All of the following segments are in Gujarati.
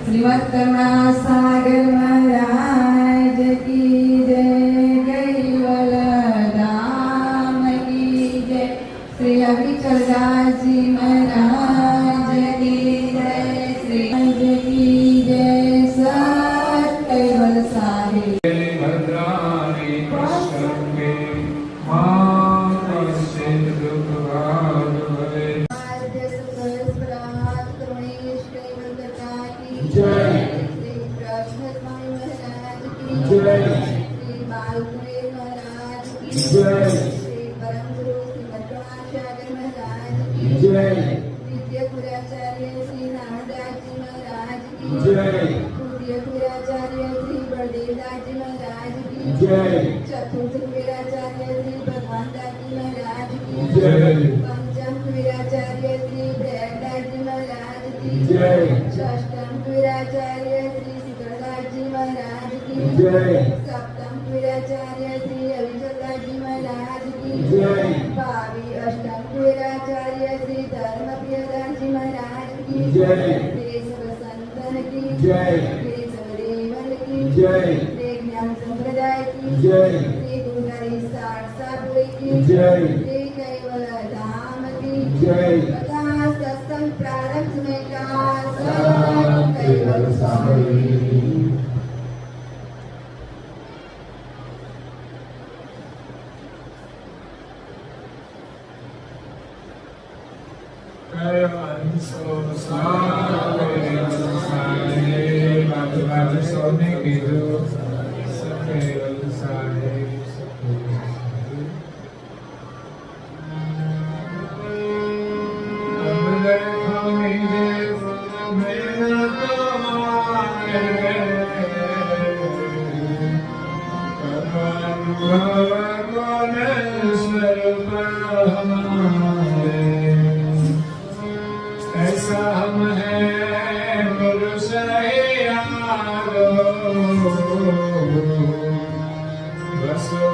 श्रीमद करुणा सागर महाराज की जय, कैवल धाम की जय, श्री अविचलदास जी महाराज की जय, श्री की जय, सत कैवल साहिब चतुर्थ वीराचार्य श्री भगवान दास जी महाराज की जय, पंचम वीराचार्य श्री प्रयागदास जी महाराज की जय, षष्ठम वीराचार्य श्री शीतलदास जी महाराज की जय, सप्तम वीराचार्य श्री अविचलदास जी महाराज की जय, भावी अष्टम वीराचार्य श्री धर्मप्रियदास जी महाराज की जय, केशव संतन की जय, केशव देवन की जय, संप्रदाय की जय, श्री गुरुहरि सारसापुरी की जय, श्री कैवल धाम की जय, तथा सत्संग प्रारंभ में का सब कैवल सामरी। सोने की जो ऐसा हम है गुरु सही आगो बसो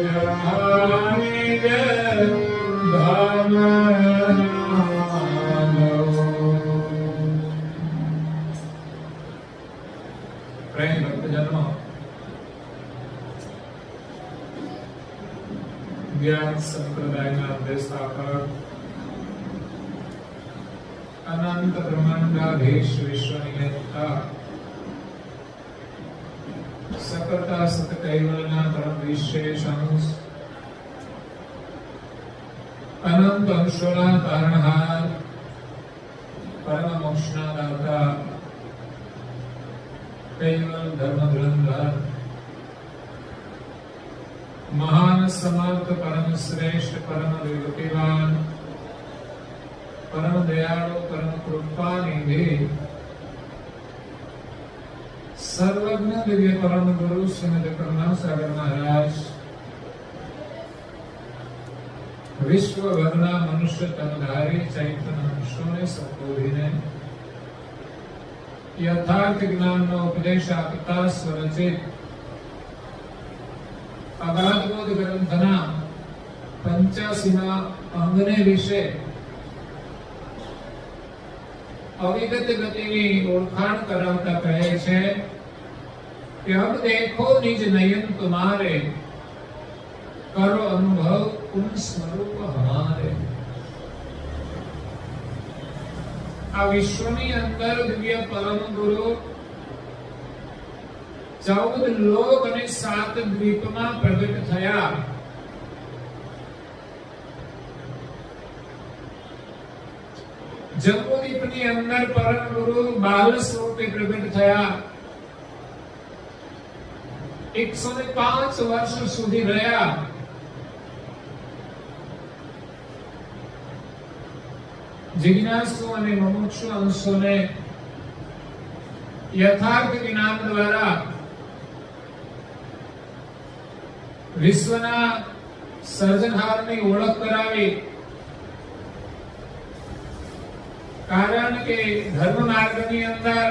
जहानी धाम વિદ્યા સંપ્રદાયના અધ્યસ્થાપક અનંત બ્રહ્માંડાધીશ વિશ્વની નેતા સકળતા સત કૈવલના પરમ વિશેષ અંશ અનંત અંશોના તારણહાર પરમ મોક્ષના દાતા કૈવલ ધર્મ ધ્રંધર મહાન સમર્થ પરમ શ્રેષ્ઠ પરમ વિભૂતિવાન પરમ દયાળુ પરમ કૃપાનિધિ સર્વજ્ઞ દિવ્ય પરમ ગુરુ શ્રીમદ કરુણાસાગર મહારાજ વિશ્વભરના મનુષ્ય તનધારી ચૈતન્ય અંશોને સંબોધીને યથાર્થ જ્ઞાનનો ઉપદેશ આપતા સ્વરચિત અગાધબોધ ગ્રંથના 85મા અંગને વિશે અવિગત ગતિની ઓળખાણ કરાવતા કહે છે કે અબ દેખો નિજ નયન તુમારે કરો અનુભવ ઉન સ્વરૂપ હમારે. આ વિશ્વની અંદર દિવ્ય પરમ ગુરુ 14 લોક અને 7 દ્વીપમાં પ્રગટ થયા. જંબુદ્વીપની અંદર પરમ ગુરુ બાલ સ્વરૂપે પ્રગટ થયા. 105 વર્ષ સુધી રહ્યા. જિજ્ઞાસુ અને મુમુક્ષુ અંશોને યથાર્થ જ્ઞાન દ્વારા વિશ્વના સર્જનહારની ઓળખ કરાવી. કારણ કે ધર્મ માર્ગની અંદર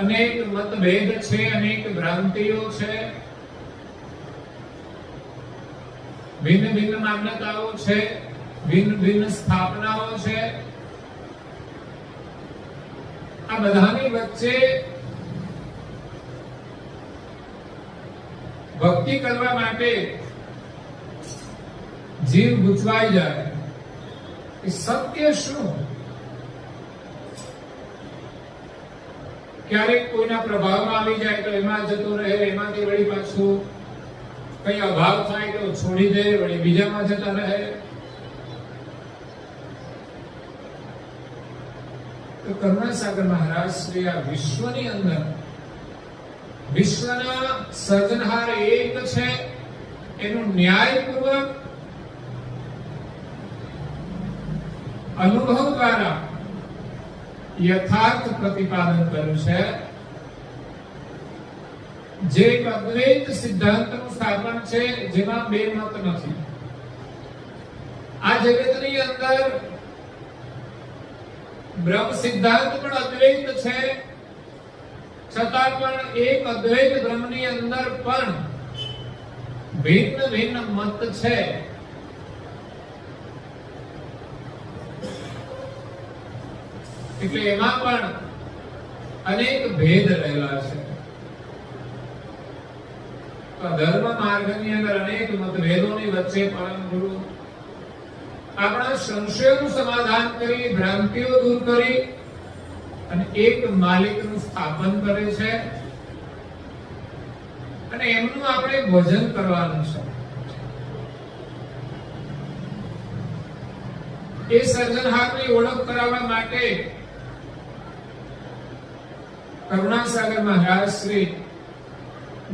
અનેક મતભેદ છે, અનેક ભ્રાંતિઓ છે, ભિન્ન ભિન્ન માન્યતાઓ છે, ભિન્ન ભિન્ન સ્થાપનાઓ છે. આ બધાની વચ્ચે ભક્તિ કરવા માટે જીવ ગૂંચવાઈ જાય કે સત્ય શું. ક્યારેક કોઈના પ્રભાવમાં આવી જાય તો એમાં જતો રહે, એમાંથી વળી પાછું કઈ અભાવ થાય તો છોડી દે, વળી બીજામાં જતા રહે. તો કરુણાસાગર મહારાજ શ્રી આ વિશ્વની અંદર વિશ્વના સર્જનહાર એક છે એનું ન્યાયપૂર્વક અનુભવ દ્વારા યથાર્થ પ્રતિપાદન કર્યું છે. જે એક અદ્વૈત સિદ્ધાંતનું સ્થાપન છે જેમાં બે મત નથી. આ જગતની અંદર બ્રહ્મ સિદ્ધાંત પણ અદ્વૈત છે, છતાં પણ એક અદ્વૈત બ્રહ્મની અંદર પણ ભિન્ન ભિન્ન મત છે. એટલે એમાં પણ અનેક ભેદ રહેલા છે. ધર્મ માર્ગની અંદર અનેક મતભેદોની વચ્ચે પરમ ગુરુ આપણા સંશયોનું સમાધાન કરી, ભ્રાંતિઓ દૂર કરી અને એક માલિકનું સ્થાપન કરે છે અને એમનું આપણે ભજન કરવાનું છે. એ સર્જનહારની ઓળખ કરાવવા માટે કરુણાસાગર મહારાજ શ્રી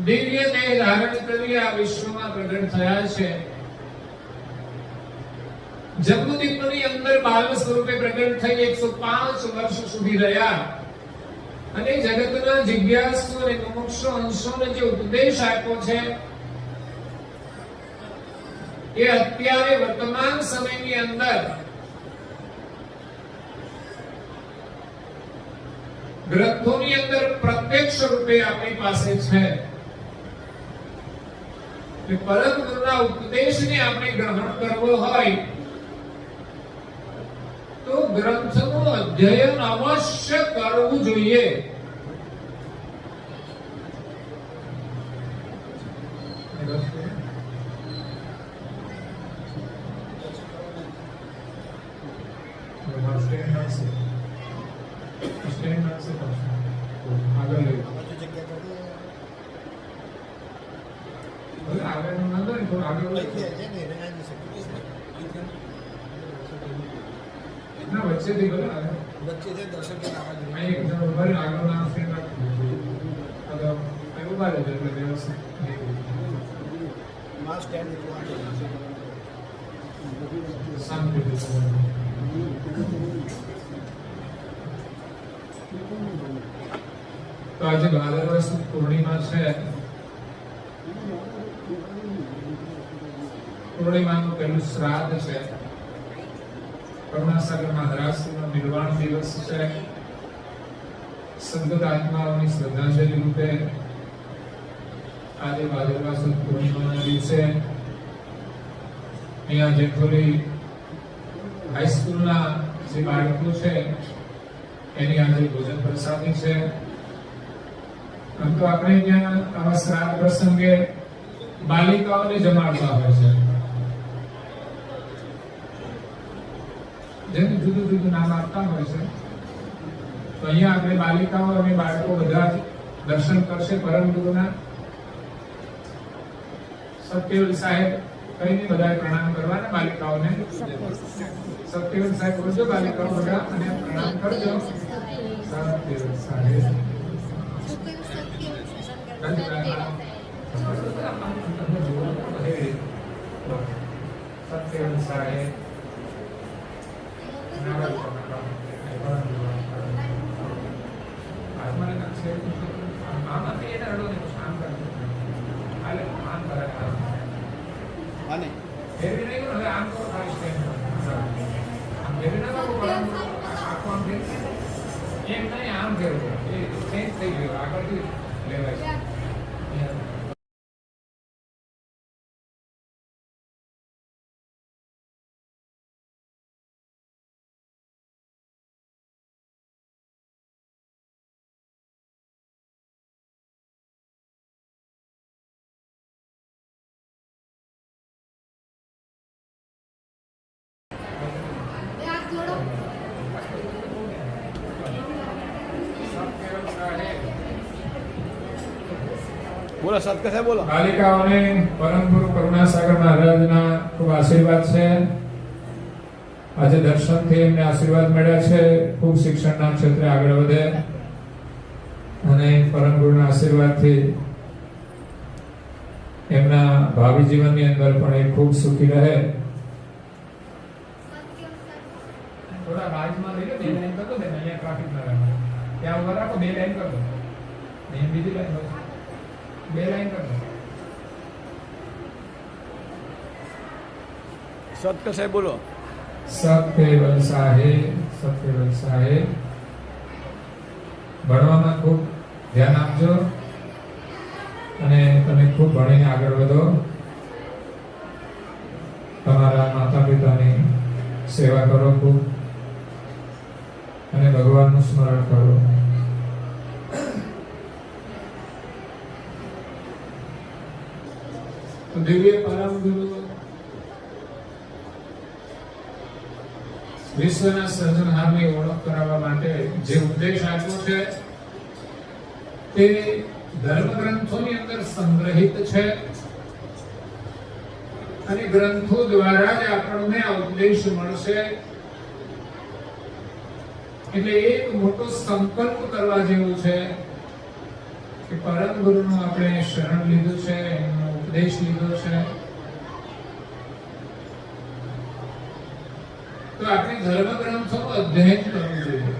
દિવ્ય દેહ ધારણ કરી આ વિશ્વમાં પ્રગટ થયા છે. જંબુદ્વીપની અંદર બાલ સ્વરૂપે પ્રગટ થઈ 105 વર્ષ સુધી રહ્યા અને જગતના જિજ્ઞાસુ અને મુમુક્ષુ અંશોને જે ઉપદેશ આપ્યો છે એ અત્યારે વર્તમાન સમયની અંદર ગ્રંથોની અંદર પ્રત્યક્ષ રૂપે આપણી પાસે છે. પરમ ગુરુના ઉપદેશને આપણે ગ્રહણ કરવો હોય તો ગ્રંથનું અધ્યયન અવશ્ય કરવું જોઈએ. સ્ટેન્ડ મળશે પાછું. આગળ લઈ ભલે આગળનું વાંધો નહીં, થોડું આગળ લઈ ના વચ્ચેથી ભલે આગળ અહીં એક જણ ઉભા રહીને આગળ ના સ્ટેન્ડ રાખવું અહીં ઉભા રહેજો એટલે વ્યવસ્થિત શાંતિથી તો આજે ભાદરવા સુદ પૂર્ણિમા છે. પૂર્ણિમાનું પહેલું શ્રાદ્ધ છે. કરુણાસાગર મહારાજનો નિર્વાણ દિવસ છે. સદગત આત્માઓની શ્રદ્ધાંજલિ રૂપે આજે ભાદરવા સુદ પૂર્ણિમાના દિવસે અહીંયા જેટલી હાઈસ્કૂલના જે બાળકો છે એની આજે ભોજન પ્રસાદી છે. આમ તો આપણે અહીંયા આવા શ્રાદ્ધ પ્રસંગે બાલિકાઓને જમાડતા હોય છે, જેને જુદું જુદું નામ આપતા હોય છે. તો અહીંયા આપણે બાલિકાઓ અને બાળકો બધા જ દર્શન કરશે પરમ ગુરુના. સત્યવેલ સાહેબ કહીને બધાએ પ્રણામ કરવાના બાલિકાઓને. સત્યવેલ સાહેબ બોલજો બાલિકાઓ બધા અને પ્રણામ કરજો. સત્યવેલ સાહેબ સત્યવેલ સાહેબ આમ કરવું એ ચેન્જ થઈ ગયું આગળથી લેવાય. બોલો સત્ય સાહેબ બોલો. બાલિકાઓને પરમ ગુરુ કરુણાસાગર મહારાજના ખૂબ આશીર્વાદ છે. આજે દર્શનથી એમને આશીર્વાદ મળ્યા છે. ખૂબ શિક્ષણના ક્ષેત્રે આગળ વધે અને પરમ ગુરુના આશીર્વાદથી એમના ભાવિ જીવનની અંદર પણ એ ખૂબ સુખી રહે. થોડા બાજુમાં લઈ લો, બે લાઈન કરી દો બેન, અહીંયા ટ્રાફિક ના રહે. ત્યાં ઉભા રાખો, બે લાઈન કરી દો. અહીં બીજી લાઈન હોય, બે લાઈન કરી દો. સત્ય સાહેબ બોલો. સત્યવેલ સાહેબ ભણવામાં ખૂબ ધ્યાન આપજો અને તમે ખૂબ ભણીને આગળ વધો. તમારા માતા પિતાની સેવા કરો ખૂબ અને ભગવાનનું સ્મરણ કરો. તો દિવ્ય પરમ ગુરુ વિશ્વના સર્જનહારની ઓળખ કરાવવા માટે જે ઉપદેશ આપ્યો છે તે ધર્મગ્રંથોની અંદર સંગ્રહિત છે અને ગ્રંથો દ્વારા જ આપણને આ ઉપદેશ મળશે. એટલે એક મોટો સંકલ્પ કરવા જેવું છે કે પરમ ગુરુનું આપણે શરણ લીધું છે, એમનો ઉપદેશ લીધો છે, તો આપણે ધર્મગ્રંથોનું અધ્યયન કરવું જોઈએ.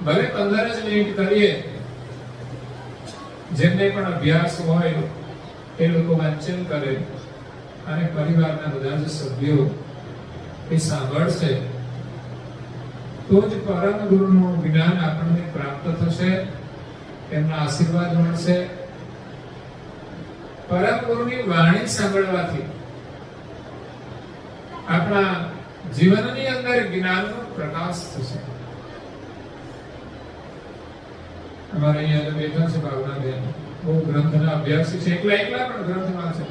ભલે 15 જ મિનિટ કરીએ, જેમને પણ અભ્યાસ હોય એ લોકો વાંચન કરે અને પરિવારના બધા જ સભ્યો એ સાંભળશે તો જ પરમ ગુરુનું જ્ઞાન આપણને પ્રાપ્ત થશે, એમના આશીર્વાદ મળશે. પરમ ગુરુની વાણી સાંભળવાથી આપણા જીવનની અંદર જ્ઞાનનો પ્રકાશ થશે. અમારે અહીંયા જે બેઠા છે ભાવનાબેન બહુ ગ્રંથના અભ્યાસી છે, એકલા પણ ગ્રંથ વાંચે.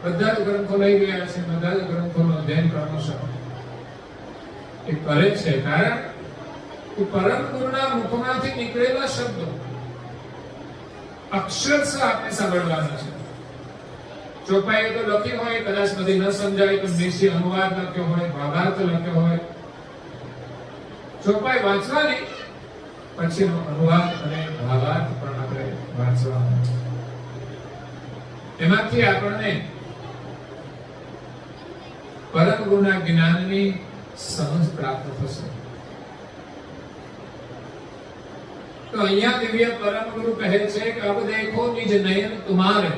બધા જ ગ્રંથો લઈ ગયા છે, બધા જ ગ્રંથોનું અધ્યયન ક્રમશઃ એ કરે છે, કારણ કે પરમ ગુરુના મુખમાંથી નીકળેલા શબ્દો અક્ષરશઃ આપણે સાંભળવાના છે. ચોપાઈએ તો લખ્યું હોય, કદાચ બધી ન સમજાય તો દેશી અનુવાદ લખ્યો હોય, ભાવાર્થ લખ્યો હોય, ચોપાઈ વાંચવાની, પછીનો અનુવાદ અને ભાવાર્થ પણ આપણે વાંચવાનો. એમાંથી આપણને પરમ ગુરુના જ્ઞાનની સમજ પ્રાપ્ત થશે. તો અહીંયા દિવ્ય પરમ ગુરુ કહે છે કે અબ દેખો નિજ નયન તુમારે,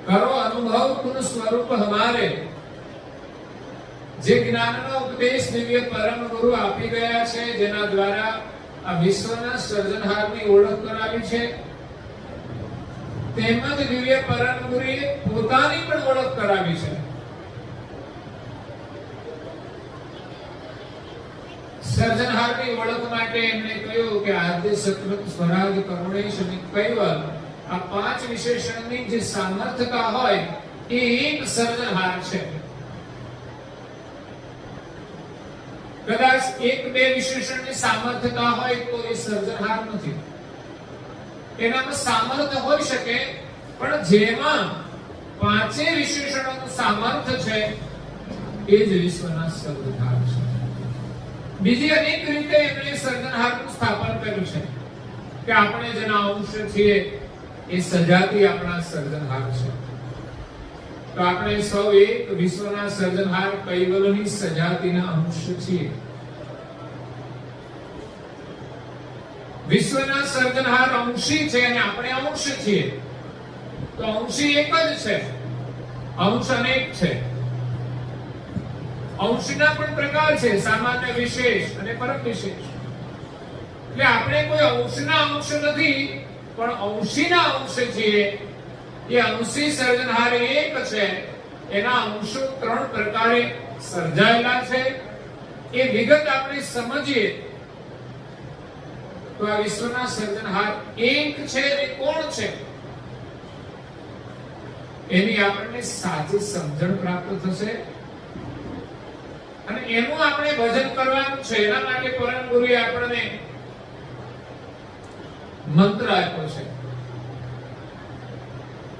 કરો અનુભવ તુમ સ્વરૂપ હમારે. જે જ્ઞાનનો ઉપદેશ દિવ્ય પરમ ગુરુ આપી ગયા છે, જેના દ્વારા આ વિશ્વના સર્જનહારની ઓળખ કરાવી છે, તેમજ દિવ્ય પરમ ગુરુએ પોતાની પણ ઓળખ કરાવી છે. સર્જનહારની ઓળખ માટે એમણે કહ્યું કે આદ્ય સત્વત સ્વરાજ કરુણેશ અને કૈવલ, આ પાંચ વિશેષણની જે સામર્થ્યતા હોય એ એક સર્જનહાર છે. કદાચ એક બે વિશેષણની સામર્થ્યતા હોય તો એ સર્જનહાર નથી. એનામાં સામર્થ્ય હોઈ શકે, પણ જેમાં પાંચે વિશેષણોનું સામર્થ્ય છે એ જ વિશ્વના સર્જનહાર છે. બીજી અનેક રીતે એમણે સર્જનહારનું સ્થાપન કર્યું છે કે આપણે જેના અંશ છીએ એ સજાતિ આપણા સર્જનહાર છે. તો આપણે સૌ એક વિશ્વના સર્જનહાર કૈવલની સજાતિના અંશ છીએ. વિશ્વના સર્જનહાર અંશી છે અને આપણે અંશ છીએ. તો અંશી એક જ છે, અંશ અનેક છે. અંશના પણ પ્રકાર છે, સામાન્ય, વિશેષ અને પરમ વિશેષ. એટલે આપણે કોઈ અંશના અંશ નથી, પણ અંશીના અંશ છીએ. એ અંશી સર્જનહાર એક છે, એના અંશો ત્રણ પ્રકારે સર્જાયેલા છે. એ વિગત આપણે સમજીએ તો આ વિશ્વના સર્જનહાર એક છે અને કોણ છે એની આપણને સાચી સમજણ પ્રાપ્ત થશે. અને એનું આપણે ભજન કરવાનું છે. એના માટે પરમ ગુરુએ આપણને મંત્ર આપ્યો છે.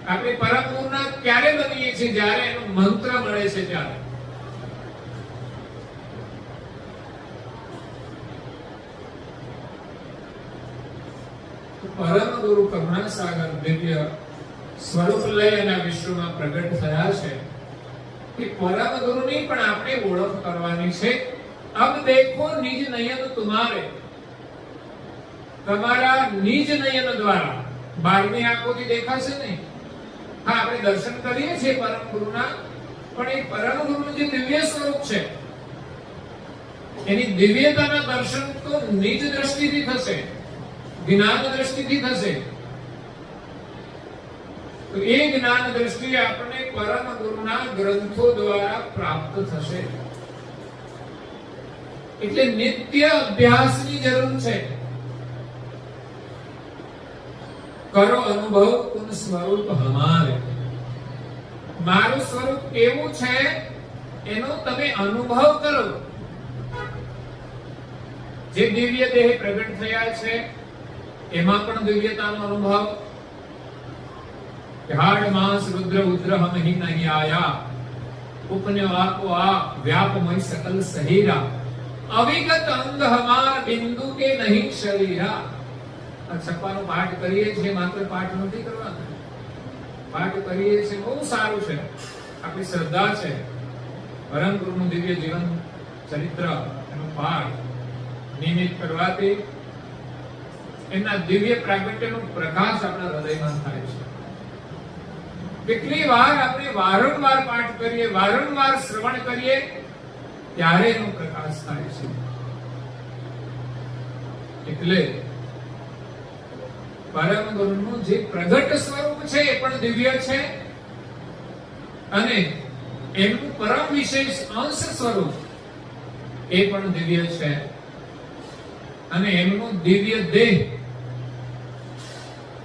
આપણે પરમ ગુરુના ક્યારે બનીએ છીએ? જ્યારે એનો મંત્ર મળે છે ત્યારે. પરમ ગુરુ કરુણા સાગર દિવ્ય સ્વરૂપ લઈ અને વિશ્વમાં પ્રગટ થયા છે. કે પરમ ગુરુની પણ આપણે ઓળખ કરવાની છે. અબ દેખો નિજ નયન તુમારે, તમારા નિજ નયન દ્વારા, બહારની આંખોથી દેખાશે નહીં. હા, આપણે દર્શન કરીએ છીએ પરમ ગુરુના, પણ એ પરમ ગુરુનું જે દિવ્ય સ્વરૂપ છે એની દિવ્યતાના દર્શન તો નિજ દ્રષ્ટિથી થશે, જ્ઞાન દ્રષ્ટિથી થશે. તો એ જ્ઞાન દ્રષ્ટિ આપણને પરમ ગુરુના ગ્રંથો દ્વારા પ્રાપ્ત થશે. એટલે નિત્ય અભ્યાસની જરૂર છે. કરો અનુભવ તુમ સ્વરૂપ હમારે, મારું સ્વરૂપ કેવું છે એનો તમે અનુભવ કરો. જે દિવ્ય દેહ પ્રગટ થયા છે એમાં પણ દિવ્યતાનો અનુભવ. हाड़ मांस रुद्र उद्र हम ही नहीं आया, उपने आपको आ व्यापमय सकल सहीरा, अविगत अंग हमार बिंदु के नहीं शरीरा. છપ્પાનો પાઠ કરીએ છીએ, માત્ર પાઠ નથી કરવાનો. પાઠ કરીએ છીએ બહુ સારું છે, આપણી શ્રદ્ધા છે. પરમ ગુરુનું દિવ્ય જીવન ચરિત્ર એનો પાઠ નિયમિત કરવાથી એના દિવ્ય પ્રાગટ્યનો પ્રકાશ આપણા હૃદયમાં થાય છે. કેટલી વાર આપણે વારંવાર પાઠ કરીએ, વારંવાર શ્રવણ કરીએ ત્યારે એનો પ્રકાશ થાય છે. એટલે પરમ ગુરુનું જે પ્રગટ સ્વરૂપ છે એ પણ દિવ્ય છે, અને એમનું પરમ વિશેષ અંશ સ્વરૂપ એ પણ દિવ્ય છે, અને એમનું દિવ્ય દેહ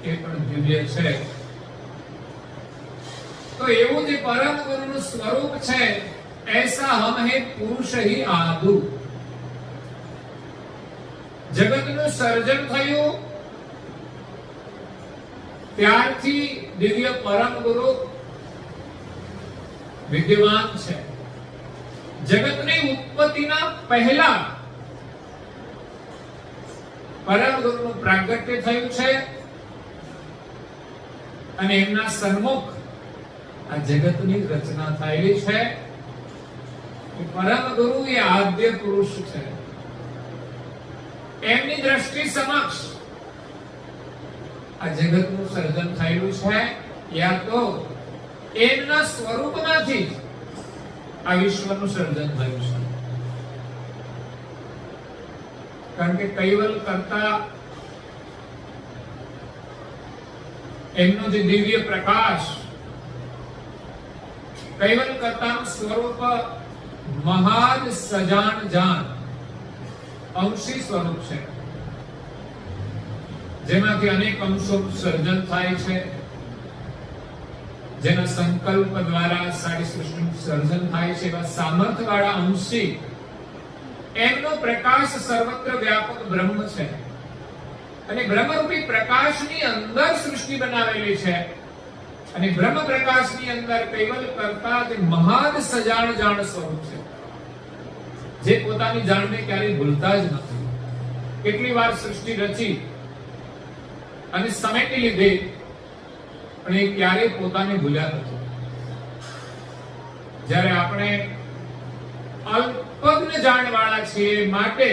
એ પણ દિવ્ય છે. तो એવું જે પરમ ગુરુનું સ્વરૂપ છે, ऐसा हम है पुरुष ही आदु. જગતનું સર્જન થયું ત્યારથી દિવ્ય પરમ ગુરુ વિદ્યમાન છે. જગતની ઉત્પત્તિના પહેલા પરમ ગુરુનું પ્રાગટ્ય થયું છે અને એમના સન્મુખ આ જગતની રચના થયેલી છે. પરમ ગુરુ એ આદ્ય પુરુષ છે. એમની દ્રષ્ટિ સમક્ષ આ જગતનું સર્જન થયેલું છે, યા તો એમના સ્વરૂપમાંથી આ વિશ્વનું સર્જન થયું છે. કારણ કે કૈવલ કરતા એમનો જે દિવ્ય પ્રકાશ, કૈવલ કરતાનું સ્વરૂપ મહાદ સજાન જાન અંશી સ્વરૂપ છે, જેમાંથી અનેક અંશોનું સર્જન થાય છે, જેના સંકલ્પ દ્વારા સારી સૃષ્ટિનું સર્જન થાય છે. એવા સામર્થ્યવાળા અંશી એમનો પ્રકાશ સર્વત્ર વ્યાપક બ્રહ્મ છે અને બ્રહ્મરૂપી પ્રકાશની અંદર સૃષ્ટિ બનાવેલી છે. અને બ્રહ્મ પ્રકાશની અંદર કૈવલ કરતા જે મહાદ સજાણ જાણ સ્વરૂપ છે, જે પોતાની જાણને ક્યારેય ભૂલતા જ નથી. કેટલી વાર સૃષ્ટિ રચી અને સમેટી લીધી, પણ એ ક્યારેય પોતાને ભૂલ્યા નથી. જ્યારે આપણે અલ્પજ્ઞ જાણવાળા છીએ, માટે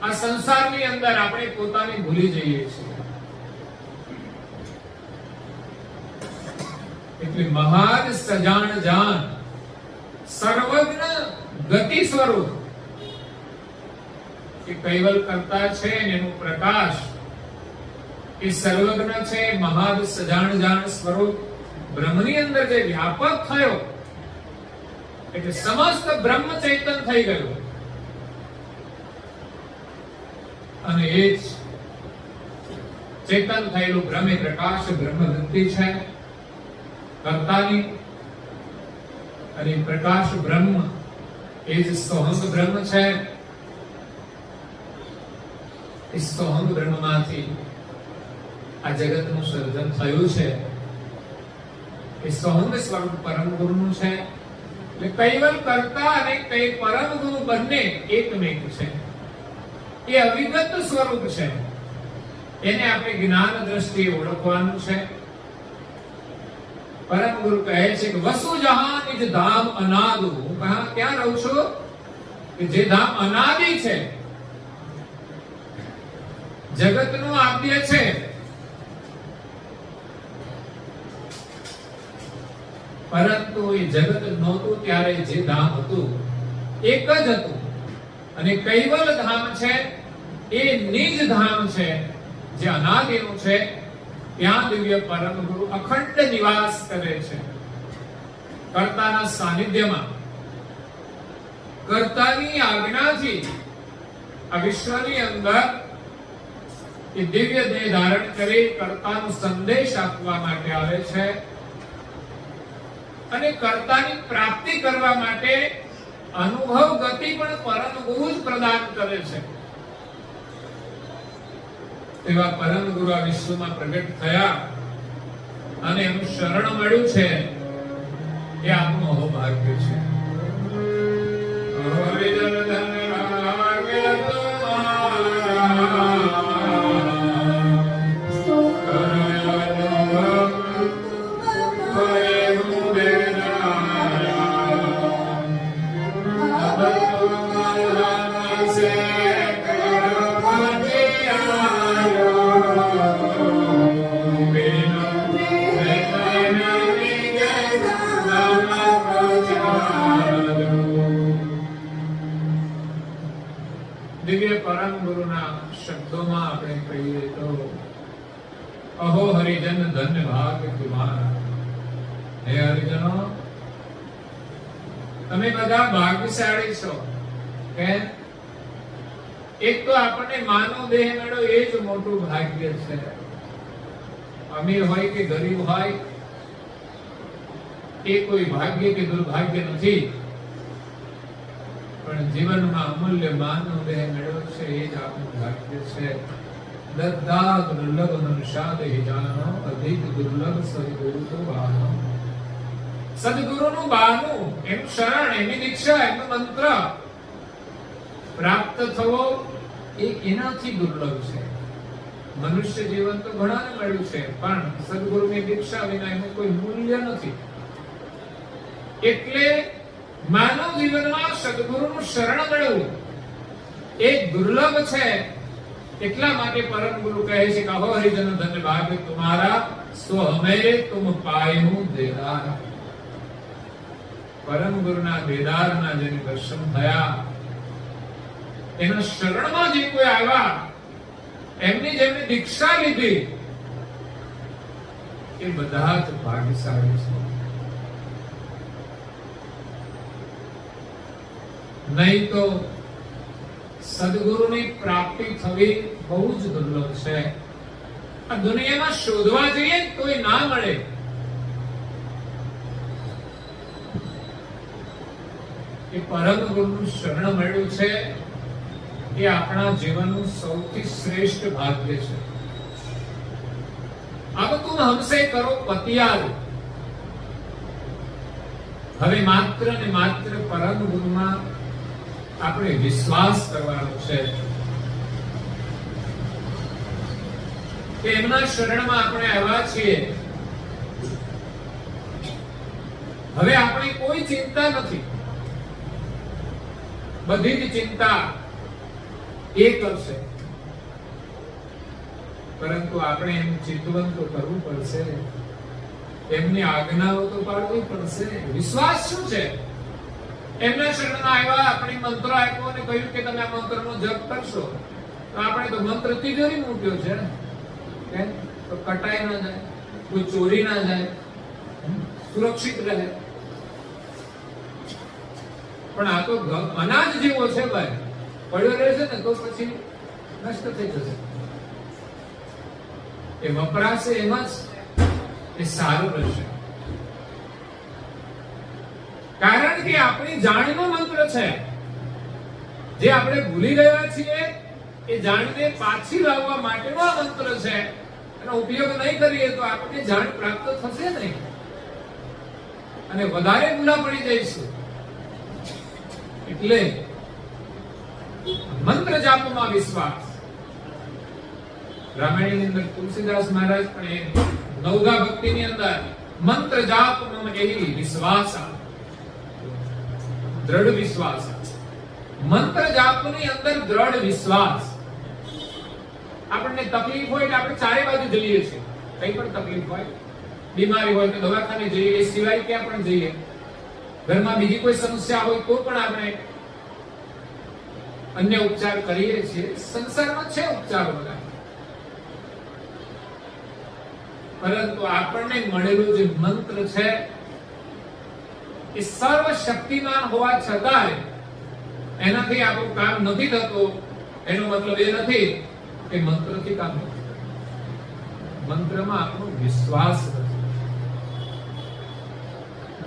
આ સંસારની અંદર આપણે પોતાને ભૂલી જઈએ છીએ. એટલે મહાદ સજાણ જાન સર્વજ્ઞ ગતિ સ્વરૂપ એ કૈવલ કરતા છે, એનું પ્રકાશ એ સર્વજ્ઞ છે. મહાદ સજાણ જાન સ્વરૂપ બ્રહ્મની અંદર જે વ્યાપક થયો, એટલે સમસ્ત બ્રહ્મ ચૈતન થઈ ગયું. અને એ જ ચેતન થયેલું બ્રહ્મ એ પ્રકાશ બ્રહ્મ વૃત્તિ છે કર્તાની. અને પ્રકાશ બ્રહ્મ એ જ સોહંગ બ્રહ્મ છે. એ સોહંગ બ્રહ્મમાંથી આ જગતનું સર્જન થયું છે. એ સોહંગ સ્વરૂપ પરમ ગુરુનું છે. એટલે કૈવલ કરતા અને પરમ ગુરુ બંને એકમેક છે. એ અવિગત સ્વરૂપ છે. એને આપણે જ્ઞાન દ્રષ્ટિએ ઓળખવાનું છે. પરમ ગુરુ કહે છે કે વસુ જહાં નિજ ધામ અનાદુ. હું ક્યાં રહું છું? કે જે ધામ અનાદિ છે, જગતનું આદ્ય છે. પરંતુ એ જગત નહોતું ત્યારે જે ધામ હતું એક જ હતું. અને કૈવલ ધામ છે એ નિજ ધામ છે, જે અનાદિનું છે. ત્યાં દિવ્ય પરમ ગુરુ અખંડ નિવાસ કરે છે. કર્તાના સાનિધ્યમાં, કર્તાની આજ્ઞાથી આ વિશ્વની અંદર એ દિવ્ય દેહ ધારણ કરી કર્તાનો સંદેશ આપવા માટે આવે છે. અને કર્તાની પ્રાપ્તિ કરવા માટે અનુભવ ગતિ પણ પરમ ગુરુ જ પ્રદાન કરે છે. એવા પરમ ગુરુ આ વિશ્વમાં પ્રગટ થયા અને એનું શરણ મળ્યું છે. એ આપણું અહોભાગ્ય છે. દિવ્ય પરમ ગુરુના શબ્દોમાં આપણે કહીએ તો અહો હરિજન ધન્ય ભાગ તુમ્હારા. હે હરિજનો, તમે બધા ભાગ્યશાળી છો. કે એક તો આપણને માનવ દેહ મળ્યો એ જ મોટું ભાગ્ય છે. અમીર હોય કે ગરીબ હોય, એ કોઈ ભાગ્ય કે દુર્ભાગ્ય નથી, પણ જીવનમાં અમૂલ્ય માનવ દેહ મેળવ્યો છે એ જ આપણું ભાગ્ય છે. દત્તા દુર્લભ મનુષ્યાદેહ જાનો, અધિક દુર્લભ સદગુરુ તો બાનો. સદગુરુનું બાનું, એનું શરણ, એની દીક્ષા, એનો મંત્ર પ્રાપ્ત થવો એ એનાથી દુર્લભ છે. મનુષ્ય જીવન તો ઘણાને મળ્યું છે, પણ સદગુરુની દીક્ષા વિના એનું કોઈ મૂલ્ય નથી. એટલે માનવ જીવનમાં સદગુરુનું શરણ મેળવવું એ દુર્લભ છે. એટલા માટે પરમ ગુરુ કહે છે કે અહો હરિજન ધન્ય ભાગ્ય તુમારા, સો હમેરે તુમ પાયહું દેદાર. પરમ ગુરુના દેદારના જેને દર્શન થયા, એના શરણમાં જે કોઈ આવ્યા, એમની જેમની દીક્ષા લીધી, એ બધા જ ભાગ્યશાળી છે. નહીં તો સદગુરુની પ્રાપ્તિ થવી બહુ જ દુર્લભ છે. આ દુનિયામાં શોધવા જઈએ તોય ના મળે. એ પરમ ગુરુનું શરણ મળ્યું છે એ આપણા જીવનનું સૌથી શ્રેષ્ઠ ભાગ્ય છે. અબ તુમ હમસે કરો પતિયાર. હવે માત્ર ને માત્ર પરમ ગુરુમાં આપણે વિશ્વાસ કરવાનો છે કે એમના શરણમાં આપણે આવ્યા છીએ. હવે આપણી કોઈ ચિંતા નથી, બધી જ ચિંતા એ કરશે, પરંતુ આપણે એનું ચિંતવન તો કરવું પડશે, એમની આજ્ઞાઓ તો પાળવી પડશે. વિશ્વાસ શું છે? એમના શરણમાં આવ્યા, આપણે મંત્ર આપ્યો અને કહ્યું કે તમે આ મંત્રનો જપ કરશો, તો આપણે તો મંત્ર તિજોરી મૂક્યો છે ને, તો કટાઈ ના જાય, કોઈ ચોરી ના જાય, સુરક્ષિત રહે. પણ આ તો અનાજ જેવો છે ભાઈ, પડ્યો રહેશે ને તો પછી નષ્ટ થઈ જશે. એ વપરાશે એમાં જ એ સારું રહેશે. કારણ કે આપણી જાણનો મંત્ર છે, જે આપણે ભૂલી ગયા છીએ એ જાણને પાછી લાવવા માટેનો આ મંત્ર છે. એનો ઉપયોગ નહીં કરીએ તો આપણને જાણ પ્રાપ્ત થશે નહીં અને વધારે ભૂલા પડી જઈશું. એટલે મંત્ર જાપમાં વિશ્વાસ. રામાયણની અંદર તુલસીદાસ મહારાજ પણ એ નવગા ભક્તિની અંદર મંત્ર જાપમાં એવી વિશ્વાસ, દ્રઢ વિશ્વાસ. મંત્ર જાપની અંદર દ્રઢ વિશ્વાસ. આપણને તકલીફ હોય એટલે આપણે ચારે બાજુ જઈએ છીએ. કઈ પણ તકલીફ હોય, બીમારી હોય તો દવાખાને જઈએ, એ સિવાય ક્યાં પણ જઈએ. ઘરમાં બીજી કોઈ સમસ્યા હોય તો પણ આપણે અન્ય ઉપચાર કરીએ છીએ. સંસારમાં છે ઉપચાર બધા, પરંતુ આપણને મળેલો જે મંત્ર છે એ સર્વ શક્તિમાન હોવા છતાંય એનાથી આપણું કામ નથી થતું. એનો મતલબ એ નથી કે મંત્રથી કામ નથી. મંત્રમાં આપણો વિશ્વાસ નથી.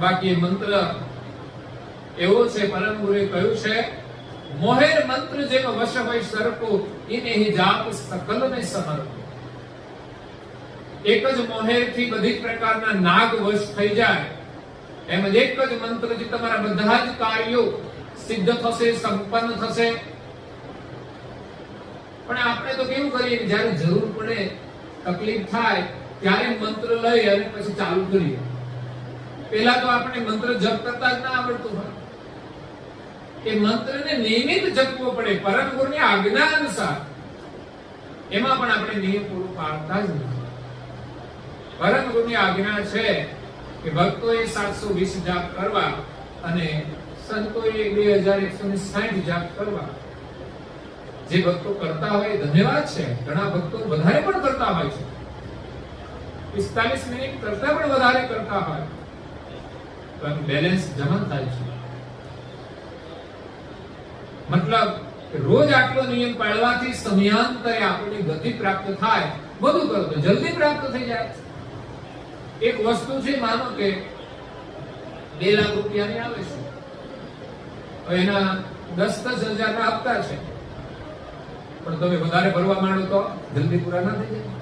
બાકી મંત્ર એવો છે, પરમ ગુરુએ કહ્યું છે, મોહેર મંત્ર જેમ વશ હોય સર્પો, ઇને હી જાપ સકલને સમર્પો. એક જ મોહેરથી બધી પ્રકારના નાગ વશ થઈ જાય, એમ જ એક જ મંત્રથી તમારા બધા જ કાર્યો સિદ્ધ થશે, સંપન્ન થશે. પણ આપણે તો કેવું કરીએ, જ્યારે જરૂર પડે, તકલીફ થાય ત્યારે મંત્ર લઈ અને પછી ચાલુ કરીએ. પહેલા તો આપણે મંત્ર જપ કરતા જ ના આવડતું હોય. એ મંત્રને નિયમિત જપવો પડે પરમ ગુરુની આજ્ઞા અનુસાર. એમાં પણ આપણે નિયમ પૂરું પાડતા જ નથી. પરમ ગુરુની આજ્ઞા છે કે ભક્તોએ 720 જાપ કરવા અને સંતોએ 2160 જાપ કરવા. જે ભક્તો કરતા હોય ધન્યવાદ છે. ઘણા ભક્તો વધારે પણ કરતા હોય છે, 45 મિનિટ કરતા પણ વધારે કરતા હોય, પણ બેલેન્સ જમા થાય છે. મતલબ રોજ આટલો નિયમ પાળવાથી સમયાંતરે આપણને ગતિ પ્રાપ્ત થાય. બધું કરો તો જલ્દી પ્રાપ્ત થઈ જાય. એક વસ્તુ છે, માનો કે 2 લાખ રૂપિયાની આવે છે. હવે એના 10,000 ના હપ્તા છે, પણ તમે વધારે ભરવા માંડો તો જલ્દી પૂરા ના થઈ જાય.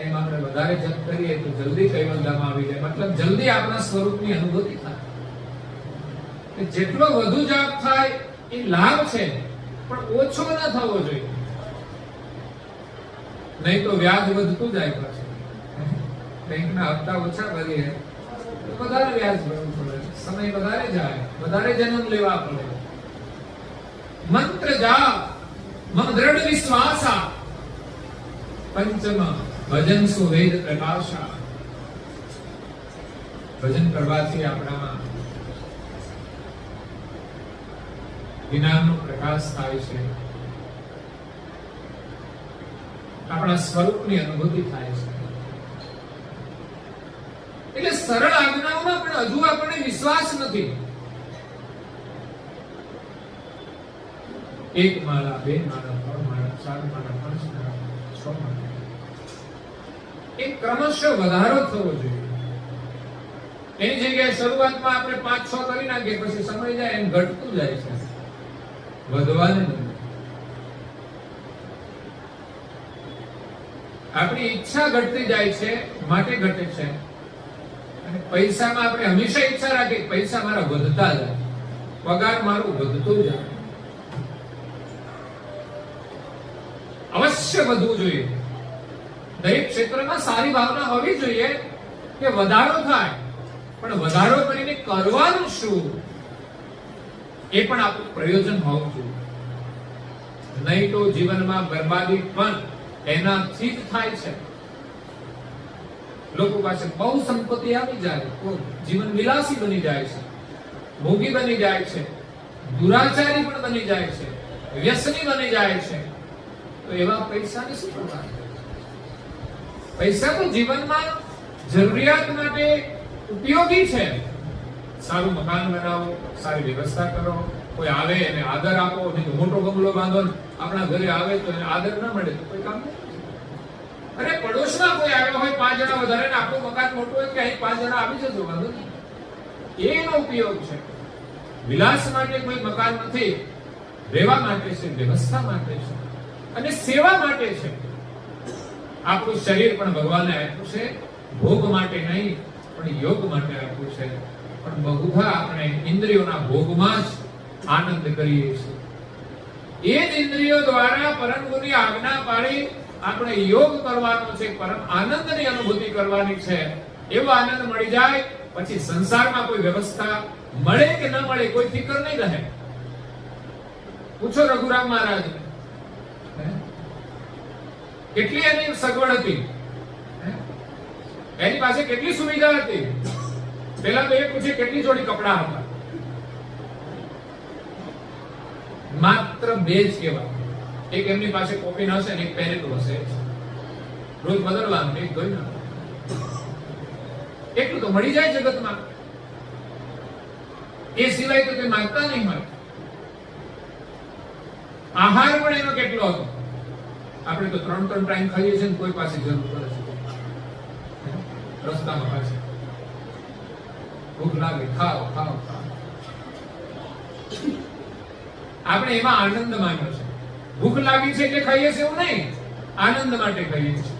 એમ આપણે વધારે જપ કરીએ તો જલ્દી કૈવલ્યમાં આવી જાય. મતલબ જલ્દી આપણા સ્વરૂપની અનુભૂતિ થાય. જેટલો વધુ જાપ થાય એ લાભ છે, પણ ઓછો ન થવો જોઈએ. નહીં તો વ્યાજ વધતું જાય. પાછું બેંકના હપ્તા ઓછા ભરીએ તો વધારે વ્યાજ ભરવું પડે, સમય વધારે જાય, વધારે જન્મ લેવા પડે. મંત્ર જાપ મમ દ્રઢ વિશ્વાસા, પંચમ ભજન સુવેદ પ્રકાશા. ભજન કરવાથી આપણામાં જ્ઞાનનો પ્રકાશ થાય છે, આપણા સ્વરૂપની અનુભૂતિ થાય છે. એટલે સરળ આજ્ઞાઓમાં પણ હજુ આપણને વિશ્વાસ નથી. 1 માળા, 2 માળા, 3 માળા, 4 માળા, 5 માળા, 6 માળા, એક ક્રમશઃ વધારો થવો જોઈએ. એની જગ્યાએ શરૂઆતમાં આપણે 5-6 કરી નાખીએ, પછી સમય જાય એમ ઘટતું જાય છે, વધવાને નહીં. આપણી ઈચ્છા ઘટતી જાય છે માટે ઘટે છે. અને પૈસામાં આપણે હંમેશા ઈચ્છા રાખીએ પૈસા મારા વધતા જાય, પગાર મારું વધતું જાય. અવશ્ય વધવું જોઈએ. દરેક ક્ષેત્રમાં સારી ભાવના હોવી જોઈએ કે વધારો થાય, પણ વધારો કરીને કરવાનું શું એ પણ આપણું પ્રયોજન હોવું જોઈએ. નહીં તો જીવનમાં બરબાદી પણ એનાથી જ થાય છે. લોકો પાસે બહુ સંપત્તિ આવી જાય તો જીવન વિલાસી બની જાય છે, ભોગી બની જાય છે, દુરાચારી પણ બની જાય છે, વ્યસની બની જાય છે. તો એવા પૈસાને શું કરવાનું? પૈસા તો જીવનમાં જરૂરિયાત માટે ઉપયોગી છે. સારું મકાન બનાવો, સારી વ્યવસ્થા કરો, કોઈ આવે એને આદર આપો. નહીં મોટો બંગલો બાંધો, આપણા ઘરે આવે તો એને આદર ના મળે તો કોઈ કામ નહીં. અરે પડોશમાં કોઈ આવ્યો હોય 5 જણા વધારે, ને આપણું મકાન મોટું હોય કે અહીં 5 જણા આવી જજો, વાંધો નહીં. એનો ઉપયોગ છે. વિલાસ માટે કોઈ મકાન નથી, રહેવા માટે છે, વ્યવસ્થા માટે છે અને સેવા માટે છે. આપણું શરીર પણ ભગવાને આપ્યું છે ભોગ માટે નહીં, પણ યોગ માટે આપ્યું છે. પણ બહુધા આપણે ઇન્દ્રિયોના ભોગમાં જ આનંદ કરીએ છીએ. એ જ ઇન્દ્રિયો દ્વારા પરમ ગુરુની આજ્ઞા પાડી આપણે યોગ કરવાનો છે, પરમ આનંદની અનુભૂતિ કરવાની છે. એવો આનંદ મળી જાય પછી સંસારમાં કોઈ વ્યવસ્થા મળે કે ન મળે કોઈ ફિકર નહીં રહે. પૂછો રઘુરામ મહારાજ, કેટલી એની સગવડ હતી, એની પાસે કેટલી સુવિધા હતી. પહેલા તો એ પૂછે કેટલી જોડી કપડા હતા. માત્ર 2 જ કહેવા. એક એમની પાસે કોપી હશે ને એક પહેરેલું હશે, રોજ બદલવાનું, એક ધોઈ નાખવાનું. એટલું તો મળી જાય જગતમાં. એ સિવાય તો કોઈ માંગતા નહીં મળે. આહાર પણ એનો કેટલો હતો. આપણે તો 3 ટાઈમ ખાઈએ છીએ, કોઈ પાસે જરૂર પડે છે રસ્તામાં પાસે ભૂખ લાગે, ખાઓ ખાઓ ખાઓ. આપણે એમાં આનંદ માન્યો છે. ભૂખ લાગી છે એટલે ખાઈએ છીએ એવું નહીં, આનંદ માટે ખાઈએ છીએ.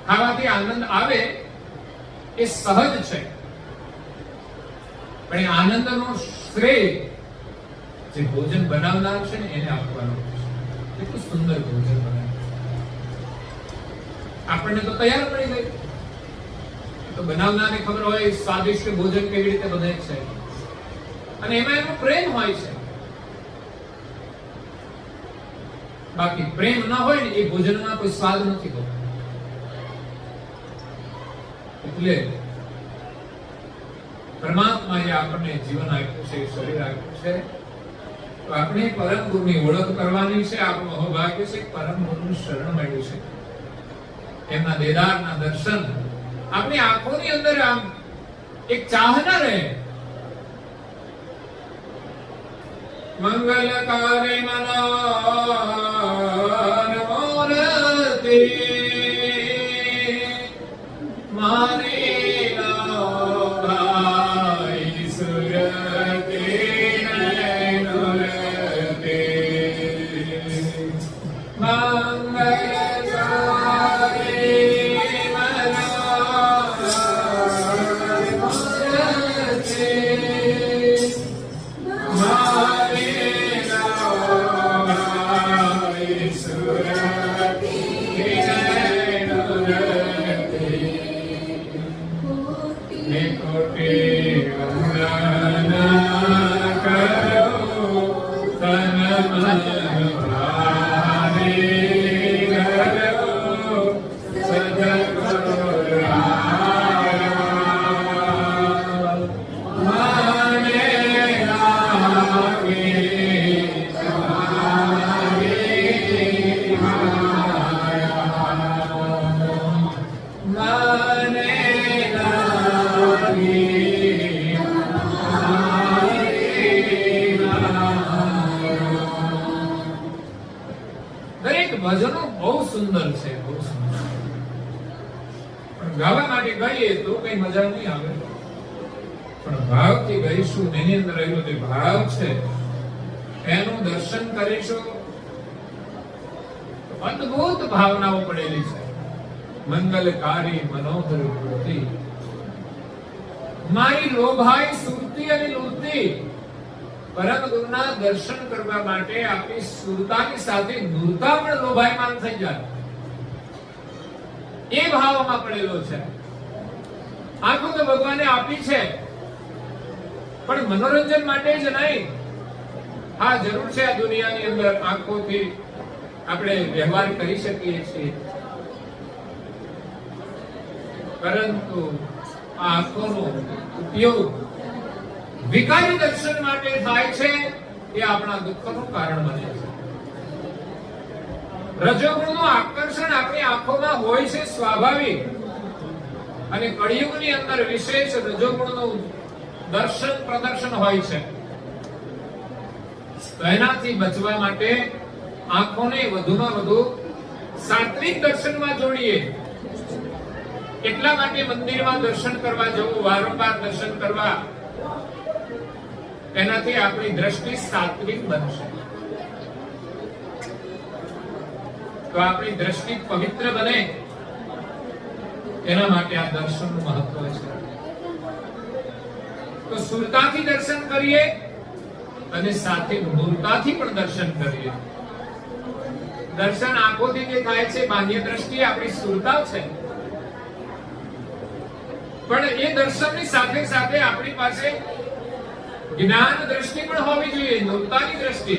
ખાવાથી આનંદ આવે એ સહજ છે, પણ એ આનંદનો શ્રેય જે ભોજન બનાવનાર છે ને એને આપવાનો છે. કેટલું સુંદર ભોજન બનાવ્યું. આપણને તો તૈયાર પડી ગયું, તો બનાવનારને ખબર હોય સ્વાદિષ્ટ ભોજન કેવી રીતે બને છે, અને એમાં એનો પ્રેમ હોય છે. બાકી પ્રેમ ના હોય ને એ ભોજનમાં કોઈ સ્વાદ નથી હોતો. એટલે પરમાત્માએ આપણને જીવન આપ્યું છે, શરીર આપ્યું છે, તો આપણે પરમ ગુરુની ઓળખ કરવાની છે. આપણું અહોભાગ્ય છે, પરમ ગુરુનું શરણ મળ્યું છે. એમના દેદારના દર્શન આપણી આંખોની અંદર આમ એક ચાહના રહે. મંગલકારે મનોરથે મારે સુરતે નયનોરતે ભજનો બહુ સુંદર છે, બહુ સુંદર. પણ ગાવા માટે ગાઈએ તો કઈ મજા નહીં આવે, પણ ભાવથી ગાઈશું, એની અંદર રહેલો જે ભાવ છે એનું દર્શન કરીશું. અદ્ભુત ભાવનાઓ પડેલી છે. મંગલકારી મનોહર મૂર્તિ મારી લોભાઈ સુરતી અને નૂરતી. પરમ ગુરુના દર્શન કરવા માટે આપણી સુરતાની સાથે નૂરતા પણ લોભાયમાન થઈ જાય એ ભાવમાં પડેલો છે. આંખો તો ભગવાને આપી છે, પણ મનોરંજન માટે જ નહીં. હા, જરૂર છે આ દુનિયાની અંદર આંખોથી આપણે વ્યવહાર કરી શકીએ છીએ, પરંતુ આ આંખોનો ઉપયોગ વિકારી દર્શન માટે થાય છે, એ આપણા દુઃખનું કારણ બને છે. રજોગુણનું આકર્ષણ આપણી આંખોમાં હોય છે સ્વાભાવિક, અને કળિયુગની અંદર વિશેષ રજોગુણનું દર્શન પ્રદર્શન હોય છે. તો એનાથી બચવા માટે આંખોને વધુમાં વધુ સાત્વિક દર્શનમાં જોડીએ. એટલા માટે મંદિરમાં દર્શન કરવા જવું, વારંવાર દર્શન કરવા, એનાથી આપણી દ્રષ્ટિ સાત્વિક બનશે. તો આપણી દ્રષ્ટિ પવિત્ર બને એના માટે આ દર્શનનું મહત્વ છે. તો સુરતાથી દર્શન કરીએ અને સાથે મૂર્તાથી પણ દર્શન કરીએ. દર્શન આંખોથી જે થાય છે બાહ્ય દ્રષ્ટિ આપણી સુરતા છે, પણ એ દર્શનની સાથે સાથે આપણી પાસે જ્ઞાન દ્રષ્ટિ પણ હોવી જોઈએ, નૂરતાની દ્રષ્ટિ.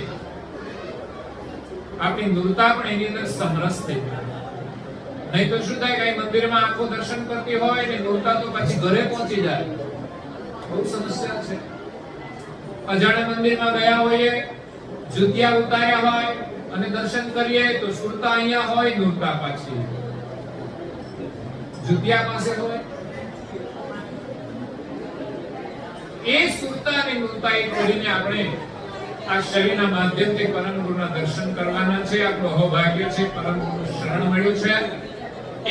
આપણી નૂરતા પણ એની અંદર સમરસ થઈ જાય. નહીં તો શું થાય, કઈ મંદિરમાં આંખો દર્શન કરતી હોય ને નૂરતા તો પછી ઘરે પહોંચી જાય. બહુ સમસ્યા છે. અજાણ્યા મંદિરમાં ગયા હોઈએ, જુતિયા ઉતાર્યા હોય અને દર્શન કરીએ તો સુરતા અહીંયા હોય, નૂરતા પાછી જુતિયા પાસે હોય. એ સુરતા અને નૂરતા કરીને આપણે આ શરીરના માધ્યમથી પરમ ગુરુના દર્શન કરવાના છે. આપણું અહોભાગ્ય છે, પરમ ગુરુ શરણ મળ્યું છે.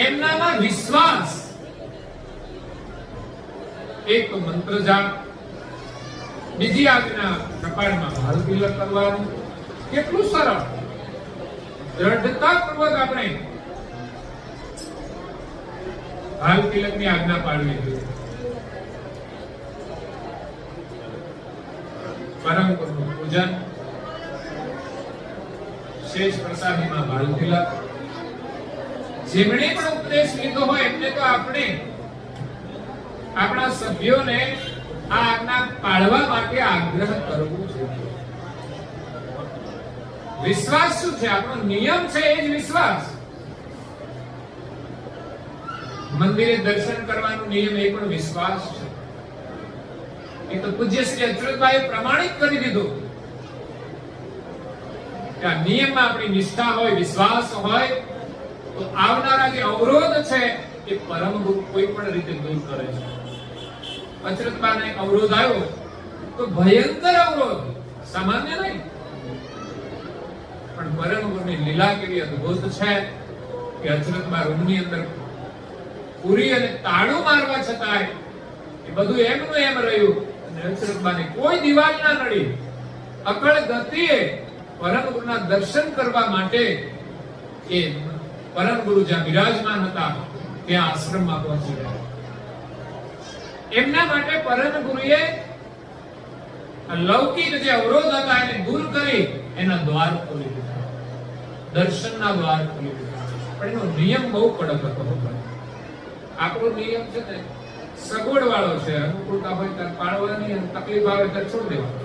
એમનામાં વિશ્વાસ, એક મંત્ર જાપ, બીજી આજ્ઞા કપાળમાં હાલ તિલક કરવાનું. કેટલું સરળ, દ્રઢતાપૂર્વક આપણે હાલ તિલકની આજ્ઞા પાડવી જોઈએ. પરમ ગુરુનું પૂજન, શેષ પ્રસાદીમાં હાલ તિલક. જેમણે પણ ઉપદેશ લીધો હોય એમને તો આપણે આપણા સભ્યોને આ આજ્ઞા પાળવા માટે આગ્રહ કરવો જોઈએ. વિશ્વાસ શું છે? આપણો નિયમ છે એ જ વિશ્વાસ. મંદિરે દર્શન કરવાનો નિયમ એ પણ વિશ્વાસ છે. એ તો પૂજ્ય શ્રી અચ્યુતભાઈએ પ્રમાણિત કરી દીધું કે આ નિયમમાં આપણી નિષ્ઠા હોય, વિશ્વાસ હોય તો આવનારા જે અવરોધ છે એ પરમ ગુરુ કોઈ પણ રીતે દૂર કરે છે. અચ્યુતભાઈને અવરોધ આવ્યો તો ભયંકર અવરોધ, સામાન્ય નહીં, પણ પરમ ગુરુની લીલા કેવી અદ્ભુત છે કે અચ્યુતબા રૂમની અંદર પૂરી અને તાળું મારવા છતાંય એ બધું એમનું એમ રહ્યું. અચરજબાની કોઈ દિવાલ ના નડી, અકળ ગતિએ પરમ ગુરુના દર્શન કરવા માટે એ પરમ ગુરુ જ્યાં બિરાજમાન હતા ત્યાં આશ્રમમાં પહોંચી ગયા. એમના માટે પરમ ગુરુએ લૌકિક જે અવરોધ હતા એને દૂર કરી એના દ્વાર ખોલી દીધા, દર્શનના દ્વાર ખોલી દીધા. પણ એનો નિયમ બહુ કડક હતો. આપણો નિયમ છે ને સગવડ વાળો છે, અનુકૂળતા હોય ત્યારે પાળવાની અને તકલીફ આવે ત્યારે છોડી દેવાનું.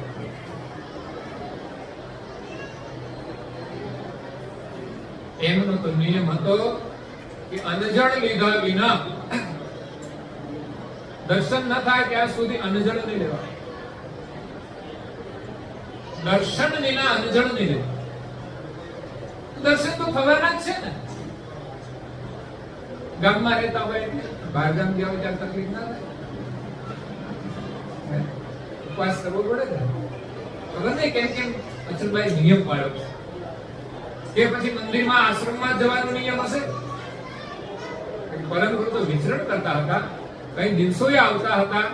એમનો તો નિયમ હતો કે અનજળ લીધા વિના દર્શન ન થાય ત્યાં સુધી અનજળ નહીં લેવા. દર્શન વિના અનજળ નહીં લેવા. દર્શન તો થવાના જ છે ને. ગામમાં રહેતા હોય બહાર ગામ ગયા હોય ત્યારે તકલીફ ના થાય, ઉપવાસ કરવો પડે ને. ખબર નહીં કેમ કેમ અચલભાઈ નિયમ પાડ્યો છે. કે પછી મંદિરમાં આશ્રમમાં જવાનો નિયમ હશે. પરમ ગુરુ તો વિચરણ કરતા હતા, કઈ દિવસોએ આવતા હતા.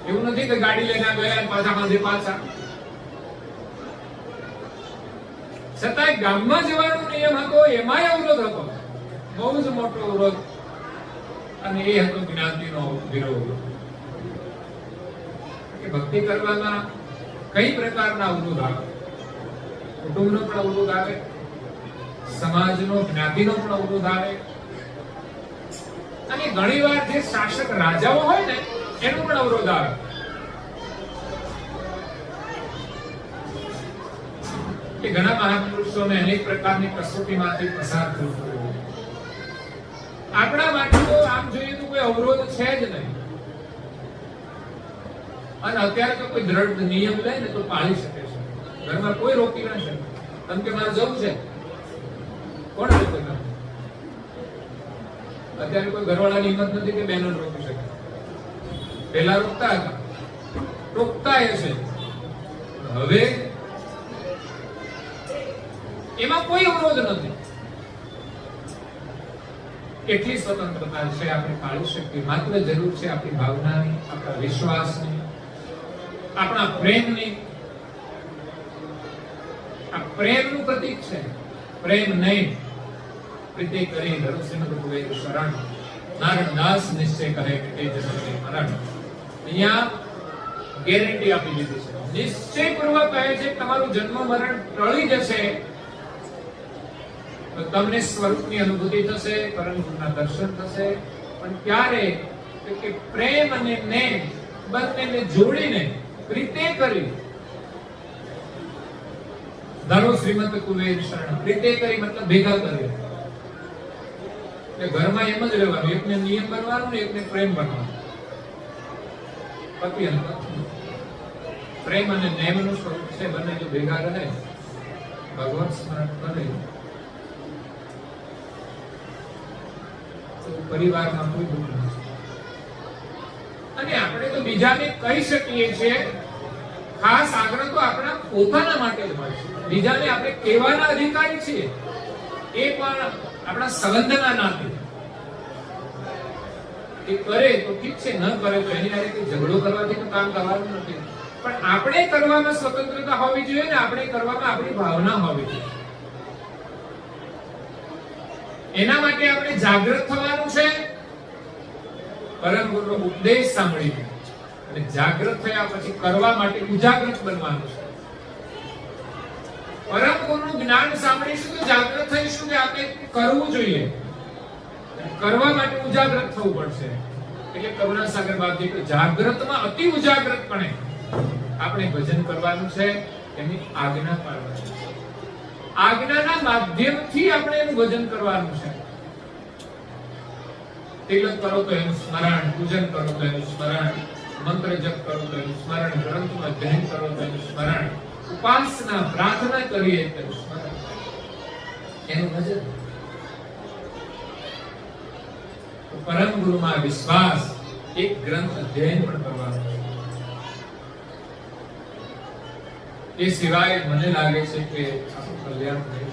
એવું નથી કે ગાડી લઈને ગયા પાછા માંદે પાછા. છતાંય ગામમાં જવાનો નિયમ હતો, એમાંય અવરોધ હતો, બહુ જ મોટો અવરોધ. અને એ હતો જ્ઞાતિનો વિરોધ. કે ભક્તિ કરવામાં કઈ પ્રકારના અવરોધ આવે. કુટુંબનો પણ અવરોધ આવે, સમાજનો જ્ઞાતિનો પણ અવરોધ આવે, અને ઘણીવાર જે શાસક રાજાઓ હોય ને એનો પણ અવરોધ આવે. કે ઘણા મહાપુરુષોને અનેક પ્રકારની કસોટીમાંથી પસાર થવું પડ્યું. આપણા માટે તો આમ જોઈએ તો કોઈ અવરોધ છે જ નહીં. અને અત્યારે તો કોઈ દ્રઢ નિયમ લે ને તો પાળી શકે છે. ઘરમાં કોઈ રોકી ના શકે. કેમ કે મારે જવું છે, કોણ રોકે ના? અત્યારે કોઈ ઘરવાળાની હિંમત નથી કે બહેનો રોકી શકે. પહેલા રોકતા હતા, રોકતા હશે. હવે એમાં કોઈ અવરોધ નથી. કેટલી સ્વતંત્રતા છે આપણે પાળી શકીએ. માત્ર જરૂર છે આપણી ભાવનાની, આપણા વિશ્વાસની, આપણા પ્રેમની. આ પ્રેમનું પ્રતીક છે. પ્રેમ નહીં પ્રીતિ કરી ધરો શ્રીમદ કુબેર શરણ, નારાયણ દાસ નિશ્ચય કહે કે તે જન્મે મરણ. અહીંયા ગેરંટી આપી દીધી છે. નિશ્ચયપૂર્વક કહે છે તમારું જન્મ મરણ ટળી જશે તો તમને સ્વરૂપની અનુભૂતિ થશે, પરમ ગુરુના દર્શન થશે. પણ ક્યારે? કે પ્રેમ અને નેમ બંનેને જોડીને પ્રીતે કરી ધરો શ્રીમદ કુબેર શરણ. પ્રીતે કરી મતલબ ભેગા કરી. ઘરમાં એમ જ રહેવાનું, એકને નિયમ બનવાનું ને એકને પ્રેમ બનવાનું. પતિ અને પત્ની પ્રેમ અને નેમનું સ્વરૂપ છે. બંને જો ભેગા રહે, ભગવાન સ્મરણ કરે તો પરિવારમાં કોઈ દુઃખ નથી. અને આપણે તો બીજાને કહી શકીએ છીએ. ખાસ આગ્રહ તો આપણા પોતાના માટે જ હોય છે. બીજાને આપણે કહેવાના અધિકારી છીએ, એ પણ આપણા સંબંધના નાતે. એ કરે તો ઠીક છે, ન કરે તો એની સાથે ઝઘડો કરવાથી તો કામ કરવાનું નથી. પણ આપણે કરવામાં સ્વતંત્રતા હોવી જોઈએ ને આપણે કરવામાં આપણી ભાવના હોવી જોઈએ. એના માટે આપણે જાગૃત થવાનું છે. પરમ ગુરુનો ઉપદેશ સાંભળીને અને જાગૃત થયા પછી કરવા માટે ઉજાગૃત બનવાનું છે. પરમ ગુરુનું જ્ઞાન સાંભળીશું તો જાગૃત થઈશું કે આપણે કરવું જોઈએ. કરવા માટે ઉજાગૃત થવું પડશે. એટલે કરુણાસાગર બાપજી કે જાગૃતમાં અતિ ઉજાગૃતપણે આપણે ભજન કરવાનું છે, એની આજ્ઞા પાળવાની છે. આજ્ઞાના માધ્યમથી આપણે એનું ભજન કરવાનું છે. તિલક કરો તો એનું સ્મરણ, પૂજન કરો તો એનું સ્મરણ, મંત્ર જપ કરો તો એનું સ્મરણ, ગ્રંથનું અધ્યયન કરો તો એનું સ્મરણ, ઉપાસના પ્રાર્થના કરીએ તો એનું સ્મરણ, એનું ભજન. પરમ ગુરુમાં વિશ્વાસ, એક ગ્રંથ અધ્યયન પણ કરવાનું છે. એ સિવાય મને લાગે છે કે આપણું કલ્યાણ નહીં.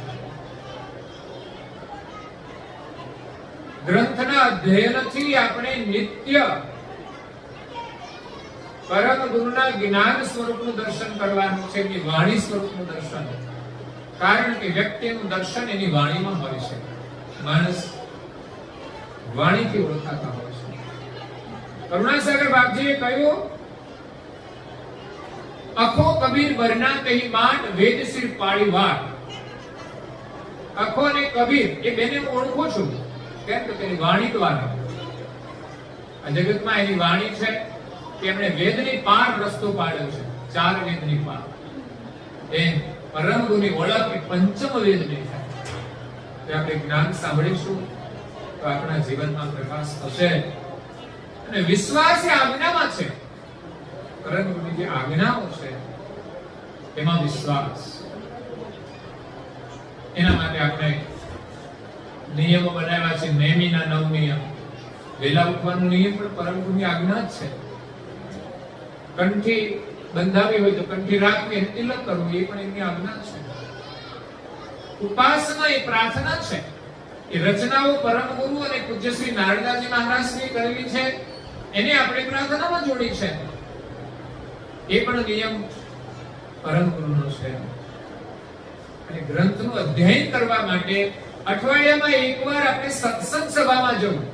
ગ્રંથના અધ્યયનથી આપણે નિત્ય પરમ ગુરુના જ્ઞાન સ્વરૂપનું દર્શન કરવાનું છે, એની વાણી સ્વરૂપનું દર્શન. કારણ કે વ્યક્તિનું દર્શન એની વાણીમાં હોય છે. માણસ વાણીથી ઓળખાતા હોય છે. કરુણાસાગર બાપજીએ કહ્યું, અખો કબીર વરના કહી માંડ વેદ સિર પાડી વાર. અખો અને કબીર એ બેને હું ઓળખું છું. કેમ કે તેની વાણી દ્વારા. આ જગતમાં એની વાણી છે કે એમણે વેદની પાર રસ્તો પાડ્યો છે. 4 વેદની પાર. એમ પરમ ગુરુની ઓળખ એ પંચમ વેદની છે. તે આપણે જ્ઞાન સાંભળીશું તો આપણા જીવનમાં પ્રકાશ થશે. અને વિશ્વાસ એ આજ્ઞામાં છે. પરમ ગુરુની જે આજ્ઞાઓ છે એમાં વિશ્વાસ. એના માટે આપણે નિયમો બનાવ્યા છે. નેમીના 9 નિયમ. વહેલા ઉઠવાનો નિયમ પણ પરમ ગુરુની આજ્ઞા જ છે. કંઠી બંધાવી હોય તો કંઠી રાખવી અને તિલક કરવું એ પણ એમની આજ્ઞા છે. ઉપાસના એ પ્રાર્થના છે. એ રચનાઓ પરમ ગુરુ અને પૂજ્ય શ્રી નારદાજી મહારાજની કરેલી છે. એને આપણે પ્રાર્થનામાં જોડી છે. એ પણ નિયમ પરમ ગુરુનો છે. અને ગ્રંથનું અધ્યયન કરવા માટે અઠવાડિયામાં એકવાર આપણે સત્સંગ સભામાં જવું.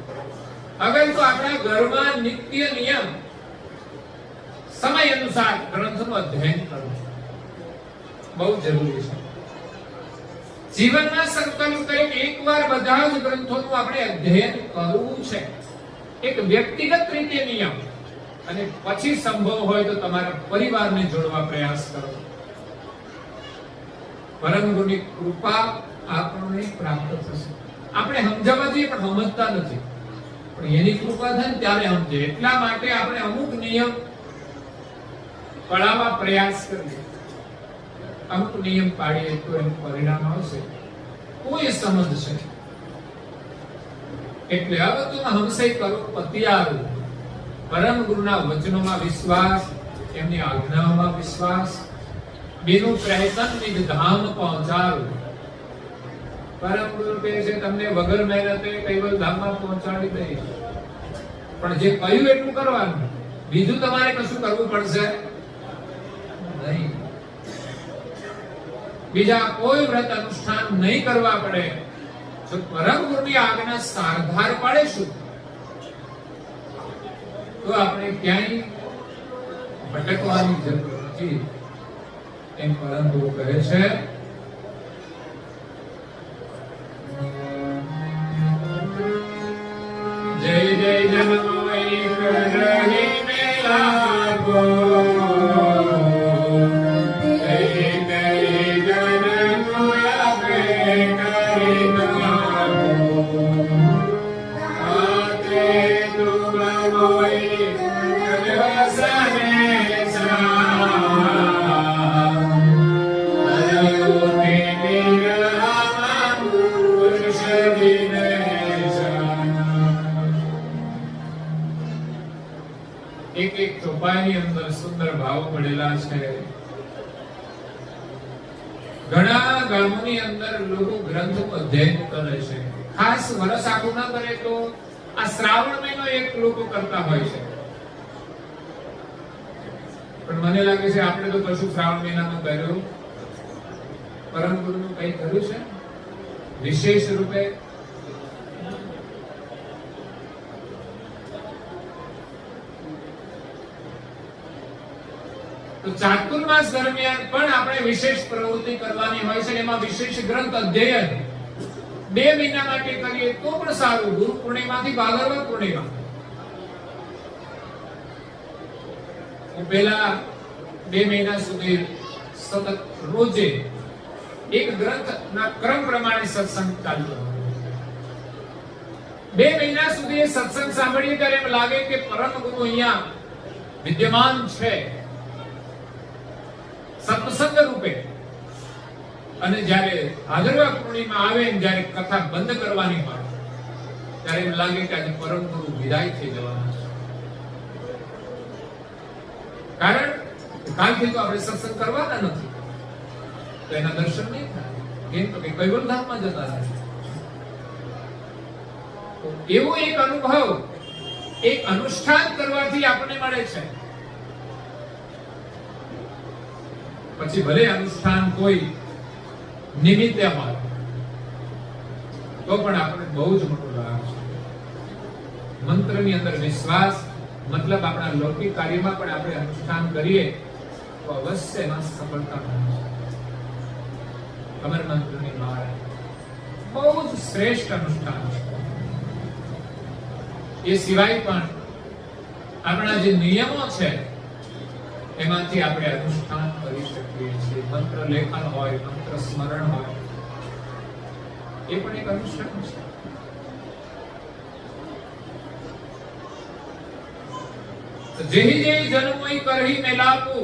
અગર તો આપણા ઘરમાં નિત્ય નિયમ સમય અનુસાર ગ્રંથનું અધ્યયન કરવું બહુ જરૂરી છે. જીવનમાં સંકલ્પ કરીને એકવાર બધા જ ગ્રંથોનું આપણે અધ્યયન કરવું છે. એક વ્યક્તિગત રીતે નિયમ. અને પછી સંભવ હોય તો તમારા પરિવારને જોડવા પ્રયાસ કરો. પરમ ગુરુની કૃપા આપણને પ્રાપ્ત થશે. આપણે સમજાવવા જઈએ પણ સમજતા નથી. પણ એની કૃપા થાય ને ત્યારે સમજે. એટલા માટે આપણે અમુક નિયમ પડાવવા પ્રયાસ કરીએ. અમુક નિયમ પાડીએ તો એનું પરિણામ આવશે. કોઈ સમજશે. એટલે હવે તો હમસે કરો પતિયારું. પરમ ગુરુના વચનોમાં વિશ્વાસ, એમની આજ્ઞાઓમાં વિશ્વાસ, બેનું પ્રયત્ન નિજ ધામ પહોંચાડવું. પરમ ગુરુ કહે છે તમને વગર મહેનતે કૈવલ ધામમાં પહોંચાડી દઈશ. પણ જે કહ્યું એટલું કરવાનું. બીજું તમારે કશું કરવું પડશે નહીં. બીજા કોઈ વ્રત અનુષ્ઠાન નહીં કરવા પડે. જો પરમ ગુરુની આજ્ઞા સારધાર પાડીશું તો આપણે ક્યાંય ભટકવાની જરૂર નથી. એમ પરમ ગુરુ કહે છે. જય જય જનમોય કરહી મેલાગો. એક એક ચોપાઈની અંદર સુંદર ભાવો પડેલા છે. ઘણા ગામોની અંદર લોકો ગ્રંથનું અધ્યયન કરે છે. ખાસ વર્ષ આખું ના કરે તો આ શ્રાવણ મહિનો એક લોકો કરતા હોય છે. પણ મને લાગે છે આપણે તો કશું શ્રાવણ મહિનામાં કર્યું. પરમ ગુરુનું કઈ કર્યું છે વિશેષ રૂપે? તો ચાતુર્માસ દરમિયાન પણ આપણે વિશેષ પ્રવૃત્તિ કરવાની હોય છે. એમાં વિશેષ ગ્રંથ અધ્યયન 2 મહિના માટે કરીએ તો પણ સારું. ગુરુ પૂર્ણિમાથી ભાદરવા પૂર્ણિમા. હું પહેલા 2 મહિના સુધી સતત રોજે એક ગ્રંથના ક્રમ પ્રમાણે સત્સંગ ચાલતો. 2 મહિના સુધી સત્સંગ સાંભળીએ ત્યારે એમ લાગે કે પરમ ગુરુ અહીંયા વિદ્યમાન છે સત્સંગ રૂપે. અને જ્યારે ભાદરવા પૂર્ણિમા આવે ને જ્યારે કથા બંધ કરવાની હોય ત્યારે એમ લાગે કે આજે પરમ ગુરુ વિદાય થઈ જવાના છે. કારણ કાલથી તો આપણે સત્સંગ કરવાના નથી તો એના દર્શન નહીં થાય. કેમ તો કે કૈવલ ધામમાં જતા રહે. એવો એક અનુભવ એક અનુષ્ઠાન કરવાથી આપણને મળે છે. પછી ભલે અનુષ્ઠાન કોઈ નિમિત્તે હોય તો પણ આપણે બહુ જ મોટો લાભ છે. મંત્રની અંદર વિશ્વાસ, મતલબ આપણા લૌકિક કાર્યમાં પણ આપણે અનુષ્ઠાન કરીએ તો અવશ્ય એમાં સફળતા મળે છે. અમર મંત્રની માળા બહુ જ શ્રેષ્ઠ અનુષ્ઠાન છે. એ સિવાય પણ આપણા જે નિયમો છે એમાંથી આપણે અનુષ્ઠાન કરી શકીએ છીએ. મંત્ર લેખન હોય, મંત્ર સ્મરણ હોય, એ પણ એક અનુષ્ઠાન છે. જેહી જે જન્મોઈ કરહી મેલાપુ,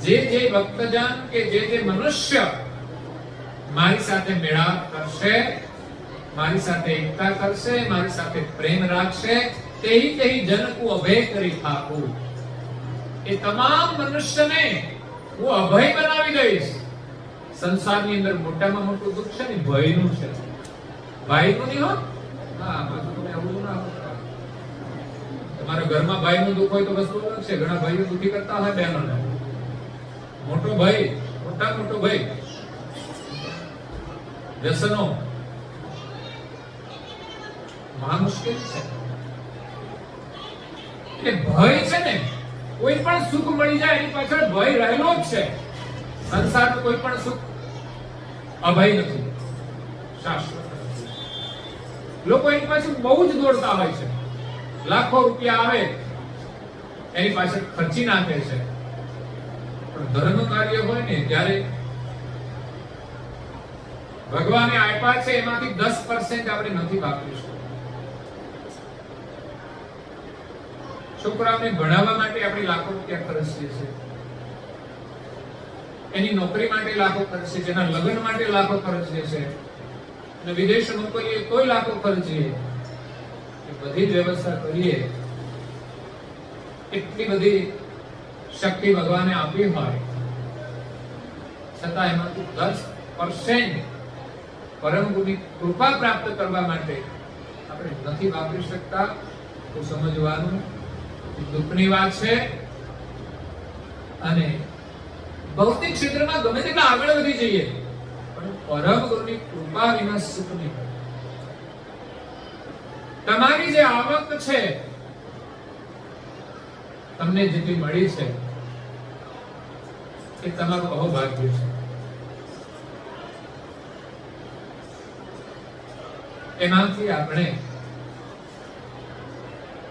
જે ભક્તજન કે જે મનુષ્ય મારી સાથે મેળાપ કરશે, મારી સાથે એકતા કરશે, મારી સાથે પ્રેમ રાખશે, તેહી જનકુ અભય કરી થાકુ. એ તમામ મનુષ્યને હું અભય બનાવી દઈશ. સંસારની અંદર મોટામાં મોટું દુઃખ છે ને ભયનું છે. ભાઈનું નહીં હો. હા, તમે આવું ના તમારા ઘરમાં ભાઈનું દુઃખ હોય તો વસ્તુ અલગ છે. ઘણા ભાઈઓ દુઃખી કરતા હોય બહેનોને. મોટો ભાઈ, મોટો ભાઈ વ્યસનો મહા મુશ્કેલ છે. એટલે ભય છે ને, કોઈ પણ સુખ મળી જાય એની પાછળ ભય રહેલો જ છે. સંસારનું કોઈ પણ સુખ અભય નથી, શાશ્વત નથી. લોકો એની પાછળ બહુ જ દોડતા હોય છે. લાખો રૂપિયા આવે એની પાછળ ખર્ચી નાખે છે. પણ ધર્મ કાર્ય હોય ને ત્યારે ભગવાને આપ્યા છે એમાંથી 10% આપણે નથી વાપરીશું. છોકરાઓને ભણાવવા માટે આપણે લાખો રૂપિયા ખર્ચીએ છીએ. એની નોકરી માટે લાખો ખર્ચીએ છીએ, એના લગ્ન માટે લાખો ખર્ચીએ છીએ, અને વિદેશ મોકલીએ તોય લાખો ખર્ચીએ. બધી જ વ્યવસ્થા કરીએ, એટલી બધી શક્તિ ભગવાને આપી હોય છતાં એમાંથી 10% પરમ ગુરુની કૃપા પ્રાપ્ત કરવા માટે આપણે નથી વાપરી શકતા. તો સમજવાનું દુઃખની વાત છે. અને ભૌતિક ક્ષેત્રમાં ગમે તેટલા આગળ વધી જઈએ પણ પરમ ગુરુની કૃપા વિના સુખ નહીં મળે. તમારી જે આવક છે, તમને જેટલી મળી છે એ તમારું અહોભાગ્ય છે. એમાંથી આપણે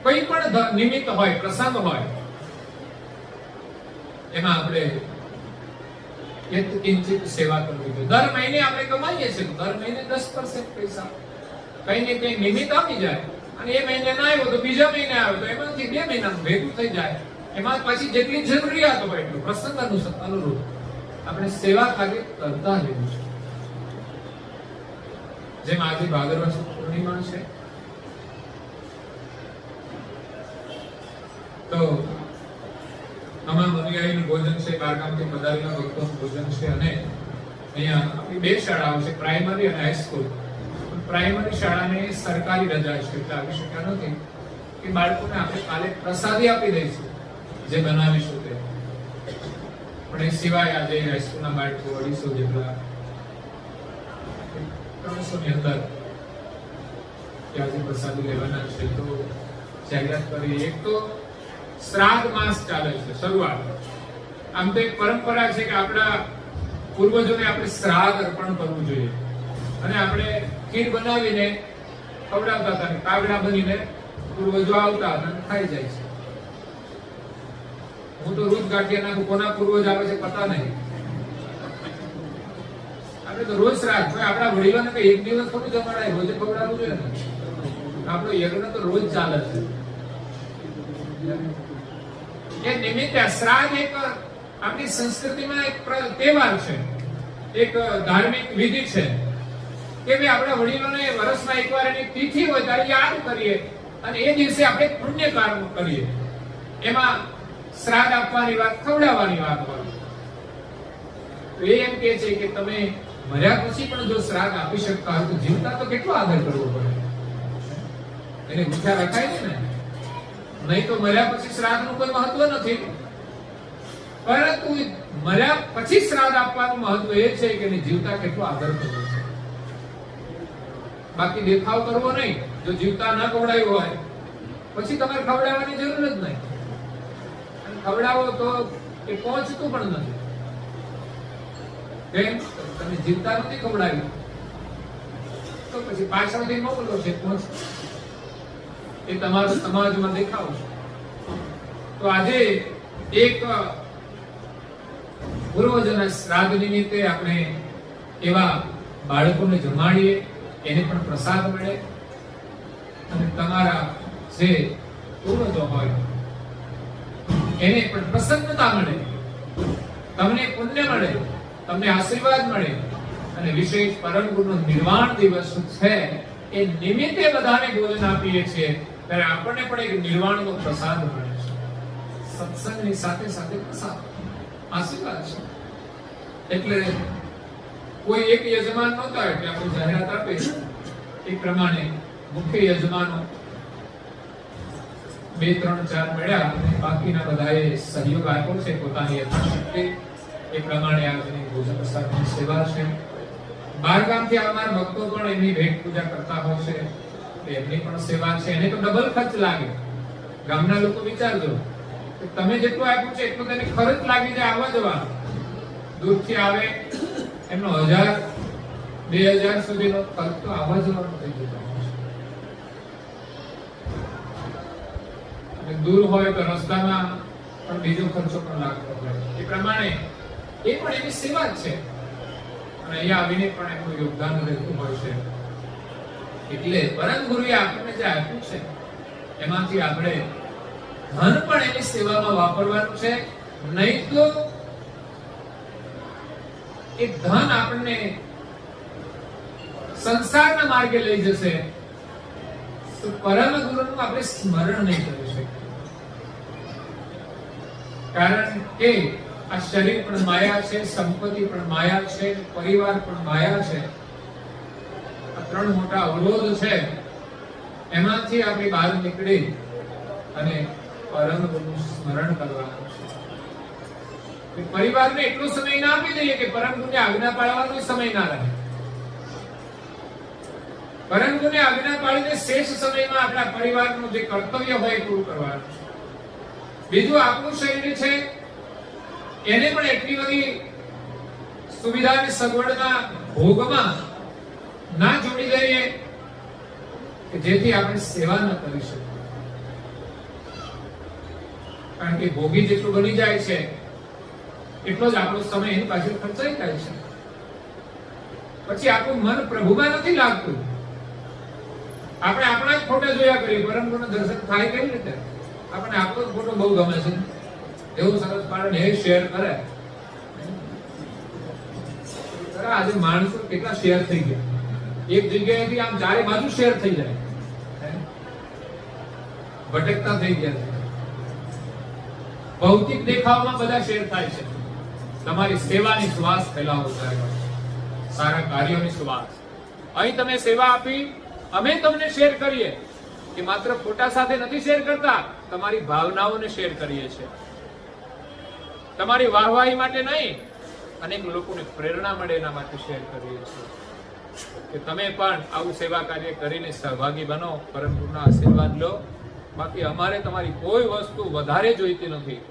કોઈ પણ નિમિત્ત હોય, પ્રસંગ હોય, એમાં આપણે કિંચિત સેવા કરવી જોઈએ. દર મહિને આપણે કમાઈએ છીએ, દર મહિને 10% પૈસા કઈ ને કઈ નિમિત્ત આપી જાય, અને એ મહિને ના આવ્યો તો બીજા મહિને આવ્યો તો એમાંથી 2 મહિનાનું ભેગું થઈ જાય. એમાં પછી જેટલી જરૂરિયાત હોય એટલું પ્રસંગ અનુરૂપ આપણે સેવા કાર્ય કરતા રહેવું છે. જેમ આજે ભાદરવા સુદ પૂર્ણિમા છે, તો અમારા મનુયાયીનું ભોજન છે, બારગામથી પધારેલા ભક્તોનું ભોજન છે. અને અહીંયા આપણી 2 શાળાઓ છે, પ્રાઇમરી અને હાઈસ્કૂલ. પ્રાઇમરી શાળાને સરકારી રજા છે એટલે આવી શક્યા નથી કે બાળકોને આપણે કાલે પ્રસાદી આપી દઈશું જે બનાવીશું તે. પણ એ સિવાય આજે હાઈસ્કૂલના બાળકો 250 જેટલા 300 ની અંદર આજે પ્રસાદી લેવાના છે. તો જાહેરાત કરી. એક તો શ્રાદ્ધ માસ ચાલે છે શરૂઆત. આમ તો એક પરંપરા છે કે આપણા પૂર્વજોને આપણે શ્રાદ્ધ અર્પણ કરવું જોઈએ, અને આપણે ખીર બનાવીને ખવડાવતા હતા, કાગડા બનીને પૂર્વજો આવતા હતા અને ખાઈ જાય છે. હું તો રોજ ગાંઠિયા નાખું, કોના પૂર્વજ આવે છે પતા નહીં. આપણે તો રોજ શ્રાદ્ધ. આપણા વડીલોને કઈ એક દિવસ થોડું જમાડાય, રોજે ખવડાવવું જોઈએ ને. આપણો યજ્ઞ તો રોજ ચાલે છે. એ નિમિત્તે શ્રાદ્ધ એક આપણી સંસ્કૃતિમાં એક તહેવાર છે, એક ધાર્મિક વિધિ છે કે ભાઈ આપણા વડીલોને વર્ષમાં એકવાર એની તિથિ હોય ત્યારે યાદ કરીએ અને એ દિવસે આપણે પુણ્ય કર્મ કરીએ. એમાં શ્રાદ્ધ આપવાની વાત, ખવડાવવાની વાત હોય. તો એ એમ કહે છે કે તમે મર્યા પછી પણ જો શ્રાદ્ધ આપી શકતા હોય તો જીવતા તો કેટલો આદર કરવો પડે. એને ભૂખ્યા રખાય ને. નહીં તો મર્યા પછી શ્રાદ્ધનું કોઈ મહત્વ નથી. પરંતુ પરંતુ મર્યા પછી શ્રાદ્ધ આપવાનું મહત્વ એ છે કે એની જીવતા કેટલો આદર કરવો છે. બાકી દેખાવ કરવો નહીં. જો જીવતા ના ખવડાવ્યું હોય પછી તમારે ખવડાવવાની જરૂર જ નહીં. અને ખવડાવો તો એ પહોંચતું પણ નથી. કેમ? તમે જીવતા નથી ખવડાવ્યું તો પછી પાછળથી મોકલો છે પહોંચ. એ તમારો સમાજમાં દેખાવ છે. તો આજે એક પૂર્વજોના શ્રાદ્ધ નિમિત્તે આપણે એવા બાળકોને જમાડીએ, એને પણ પ્રસાદ મળે અને તમારા જે પૂર્વજો હોય એને પણ પ્રસન્નતા મળે, તમને પુણ્ય મળે, તમને આશીર્વાદ મળે અને વિશેષ પરમ ગુરુનો નિર્વાણ દિવસ છે એ નિમિત્તે બધાને ભોજન આપીએ છીએ ત્યારે આપણને પણ એક નિર્વાણનો પ્રસાદ મળે છે. સત્સંગની સાથે સાથે પ્રસાદ આશીર્વાદ છે. એટલે કોઈ એક યજમાન નહોતા એટલે આપણે જાહેરાત આપી એ પ્રમાણે મુખ્ય યજમાનો 2, 3, 4 મળ્યા અને બાકીના બધાએ સહયોગ આપ્યો છે પોતાની યથાશક્તિ. એ પ્રમાણે આજની ભોજન પ્રસાદની સેવા છે. બહાર ગામથી આવનાર ભક્તો પણ એમની ભેટ પૂજા કરતા હોય છે, એમની પણ સેવા છે. એને તો ડબલ ખર્ચ લાગે. ગામના લોકો વિચારજો કે તમે જેટલું આપ્યું છે એટલું તેને ખર્ચ લાગી જાય આવવા જવાનો. દૂરથી આવે એમનો 1000, 2000 સુધીનો ખર્ચ તો આવવા જવાનો થઈ જતો હોય છે. અને દૂર હોય તો રસ્તામાં પણ બીજો ખર્ચો પણ લાગતો હોય. એ પ્રમાણે એ પણ એની સેવા જ છે અને અહીંયા આવીને પણ એનું યોગદાન રહેતું હોય છે. એટલે પરમ ગુરુએ આપણને જે આપ્યું છે એમાંથી આપણે ધન પણ એની સેવામાં વાપરવાનું છે. નહીં તો એ ધન આપણને સંસારના માર્ગે લઈ જશે તો પરમ ગુરુનું આપણે સ્મરણ નહીં કરી શકીએ. કારણ કે આ શરીર પણ માયા છે, સંપત્તિ પણ માયા છે, પરિવાર પણ માયા છે. આ 3 મોટા અવરોધ છે. એમાંથી આપણે બહાર નીકળી અને પરમ ગુરુનું સ્મરણ કરવાનું છે. પરિવારને એટલો સમય ના આપી દઈએ કે પરમ ગુરુને આજ્ઞા પાળવાનો સમય ના રહે. પરમ ગુરુને આજ્ઞા પાળીને શેષ સમયમાં આપણા પરિવારનું જે કર્તવ્ય હોય એ પૂરું કરવાનું છે. બીજું આપણું શરીર છે એને પણ એટલી બધી સુવિધા અને સગવડના ભોગમાં ના જોડી દઈએ કે જેથી આપણે સેવા ન કરી શકીએ. કારણ કે ભોગી જેટલું બની જાય છે એટલો જ આપણો સમય એની પાછળ ખર્ચાઈ જાય છે. પછી આપણું મન પ્રભુમાં નથી લાગતું. આપણે આપણા જ ફોટા જોયા કરીએ. પરમ ગુરુના દર્શન થાય કેવી રીતે? આપણે આપણો જ ફોટો બહુ ગમે છે. એવું સરસ પાડે હે શેર કરે. આજે માણસો કેટલા શેર થઈ ગયા. એક જગ્યાએથી આમ ચારે બાજુ શેર થઈ જાય. ભટકતા થઈ ગયા છે. ભૌતિક દેખાવમાં બધા શેર થાય છે. તમારી સેવાની સુવાસ ફેલાવો થાય. સારા કાર્યોની સુવાસ. અહીં તમે સેવા આપી, અમે તમને શેર કરીએ કે માત્ર ફોટા સાથે નથી શેર કરતા, તમારી ભાવનાઓને શેર કરીએ છીએ. તમારી વાહવાહી માટે નહીં, અનેક લોકોને પ્રેરણા મળે એના માટે શેર કરીએ છીએ કે તમે પણ આવું સેવા કાર્ય કરીને સહભાગી બનો, પરમ ગુરુના આશીર્વાદ લો. બાકી અમારે તમારી કોઈ વસ્તુ વધારે જોઈતી નથી.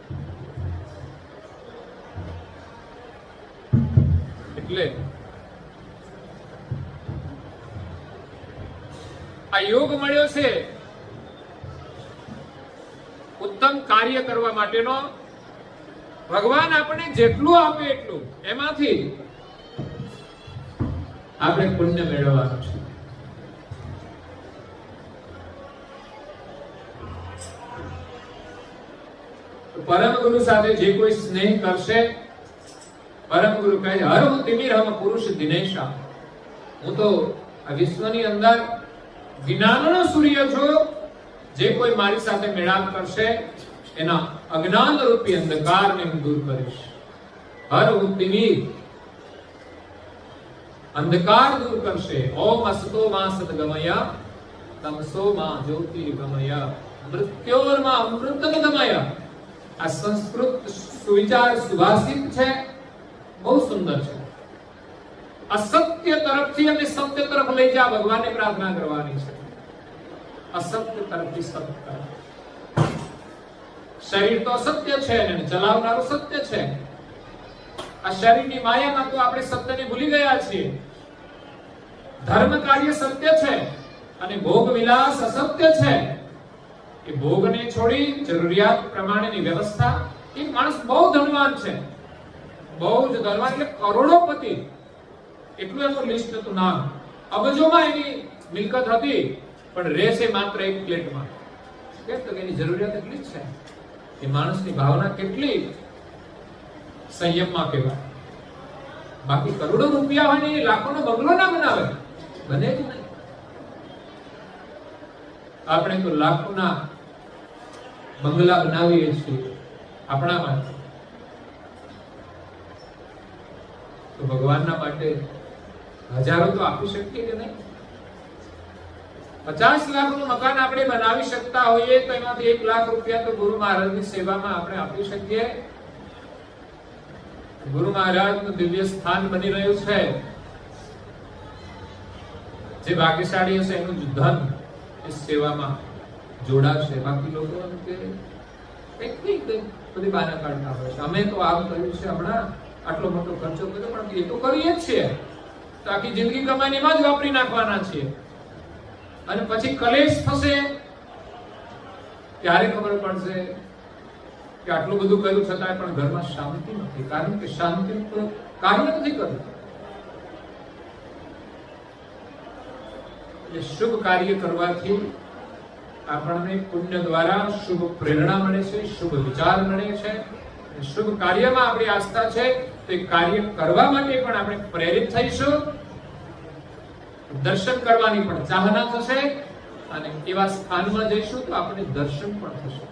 એટલે આ યોગ મળ્યો છે ઉત્તમ કાર્ય કરવા માટેનો. ભગવાન આપણને જેટલું આપે એટલું એમાંથી આપણે પુણ્ય મેળવવાનું છે. પરમ ગુરુ સાથે જે કોઈ સ્નેહ કરશે, પરમ ગુરુ કહે હર હું તિમિર હમ પુરુષ દિનેશા. હું તો આ વિશ્વની અંદર જ્ઞાનનો સૂર્ય છું. જે કોઈ મારી સાથે મેળાપ કરશે એના અજ્ઞાન રૂપી અંધકારને હું દૂર કરીશ. હર હું તિમિર, અંધકાર દૂર કરશે. ઓમ અસતો મા સદગમય તમસો મા જ્યોતિર્ગમય મૃત્યોર્મા અમૃતમ ગમય. આ સંસ્કૃત સુવિચાર સુભાષિત છે, બહુ સુંદર છે. અસત્ય તરફથી અને સત્ય તરફ લઈ જા, ભગવાનને પ્રાર્થના કરવાની છે. અસત્ય તરફથી સત્ય તરફ. શરીર તો અસત્ય છે અને ચલાવનારું સત્ય છે. આ શરીરની માયામાં તો આપણે સત્યને ભૂલી ગયા છીએ. ધર્મ કાર્ય સત્ય છે અને ભોગ વિલાસ અસત્ય છે. એ ભોગને છોડી જરૂરિયાત પ્રમાણેની વ્યવસ્થા. એક માણસ બહુ ધનવાન છે, બહુ જ ધનવાન એટલે કરોડોપતિ, એટલું એનું લિસ્ટ હતું નામ, અબજોમાં એની મિલકત હતી, પણ રહેશે માત્ર એક ફ્લેટમાં. કેમ તો એની જરૂરિયાત એટલી જ છે. એ માણસની ભાવના કેટલી સંયમમાં કહેવાય. બાકી કરોડો રૂપિયા હોય ને લાખોનો બંગલો ના બનાવે, બને જ નહીં. આપણે તો લાખોના બંગલા બનાવીએ છીએ આપણા માટે, તો ભગવાનના માટે હજારો તો આપી શકીએ કે નહીં? 50 લાખનું મકાન આપણે બનાવી શકતા હોઈએ તો એમાંથી 1 લાખ રૂપિયા તો ગુરુ મહારાજની સેવામાં આપણે આપી શકીએ. ગુરુ મહારાજનું દિવ્ય સ્થાન બની રહ્યું છે. જે ભાગ્યશાળી હશે એનું ધન એ સેવામાં જોડાશે. બાકી લોકો કઈક બધી બહાના કાઢતા હોય છે. અમે તો આમ કર્યું છે, હમણાં આટલો મોટો ખર્ચો કર્યો, પણ એ તો કરીએ જ છીએ. તો આખી જિંદગી કમાઈને એમાં જ વાપરી નાખવાના છીએ. અને પછી કલેશ થશે ત્યારે ખબર પડશે કે આટલું બધું કર્યું છતાંય પણ ઘરમાં શાંતિ નથી, કારણ કે શાંતિનું કોઈ કાર્ય નથી કર્યું. એટલે શુભ કાર્ય કરવાથી આપણને પુણ્ય દ્વારા શુભ પ્રેરણા મળે છે, શુભ વિચાર મળે છે. શુભ કાર્યમાં આપણી આસ્થા છે તો એ કાર્ય કરવા માટે પણ આપણે પ્રેરિત થઈશું. દર્શન કરવાની પણ ચાહના થશે અને એવા સ્થાનમાં જઈશું તો આપણે દર્શન પણ થશે.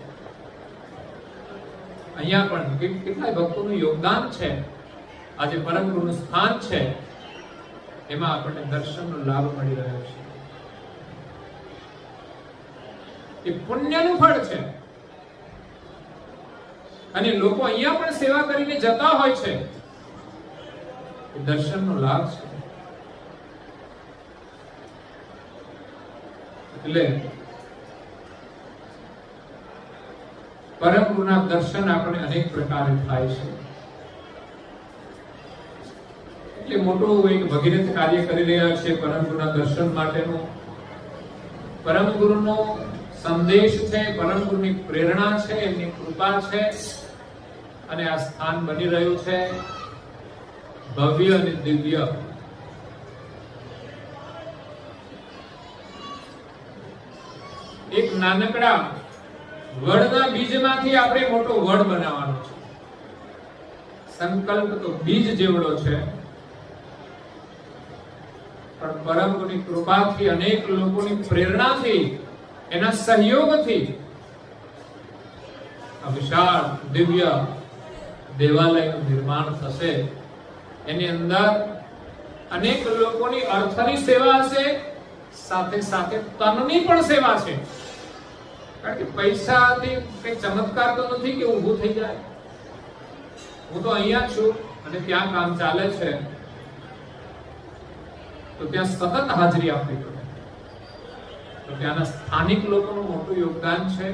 અહીંયા પણ કેટલાય ભક્તોનું યોગદાન છે. આજે પરમ ગુરુનું સ્થાન છે, એમાં આપણને દર્શનનો લાભ મળી રહ્યો છે. એ પુણ્યનું ફળ છે. અને લોકો અહીંયા પણ સેવા કરીને જતા હોય છે, એ દર્શનનો લાભ છે. એટલે પરમ ગુરુના દર્શન આપણે અનેક પ્રકારે થાય છે. એટલે મોટું એક ભગીરથ કાર્ય કરી રહ્યા છે પરમ ગુરુના દર્શન માટેનું. પરમ ગુરુનો સંદેશ છે, પરમ ગુરુની પ્રેરણા છે, એમની કૃપા છે અને આ સ્થાન બની રહ્યું છે ભવ્ય અને દિવ્ય. એક નાનકડા વડના બીજમાંથી આપણે મોટો વડ બનાવવાનો છે. સંકલ્પ તો બીજ જેવડો છે, પણ પરમ ગુરુની કૃપાથી, અનેક લોકોની પ્રેરણાથી, એના સહયોગથી આ વિશાળ દિવ્ય દેવાલયનું નિર્માણ થશે. એની અંદર અનેક લોકોની અર્થની સેવા હશે, સાથે સાથે તનની પણ સેવા છે. કારણ કે પૈસાથી કઈ ચમત્કાર તો નથી કે ઊભું થઈ જાય. હું તો અહીંયા છું અને ત્યાં કામ ચાલે છે તો ત્યાં સતત હાજરી આપવી પડે. તો ત્યાંના સ્થાનિક લોકોનું મોટું યોગદાન છે.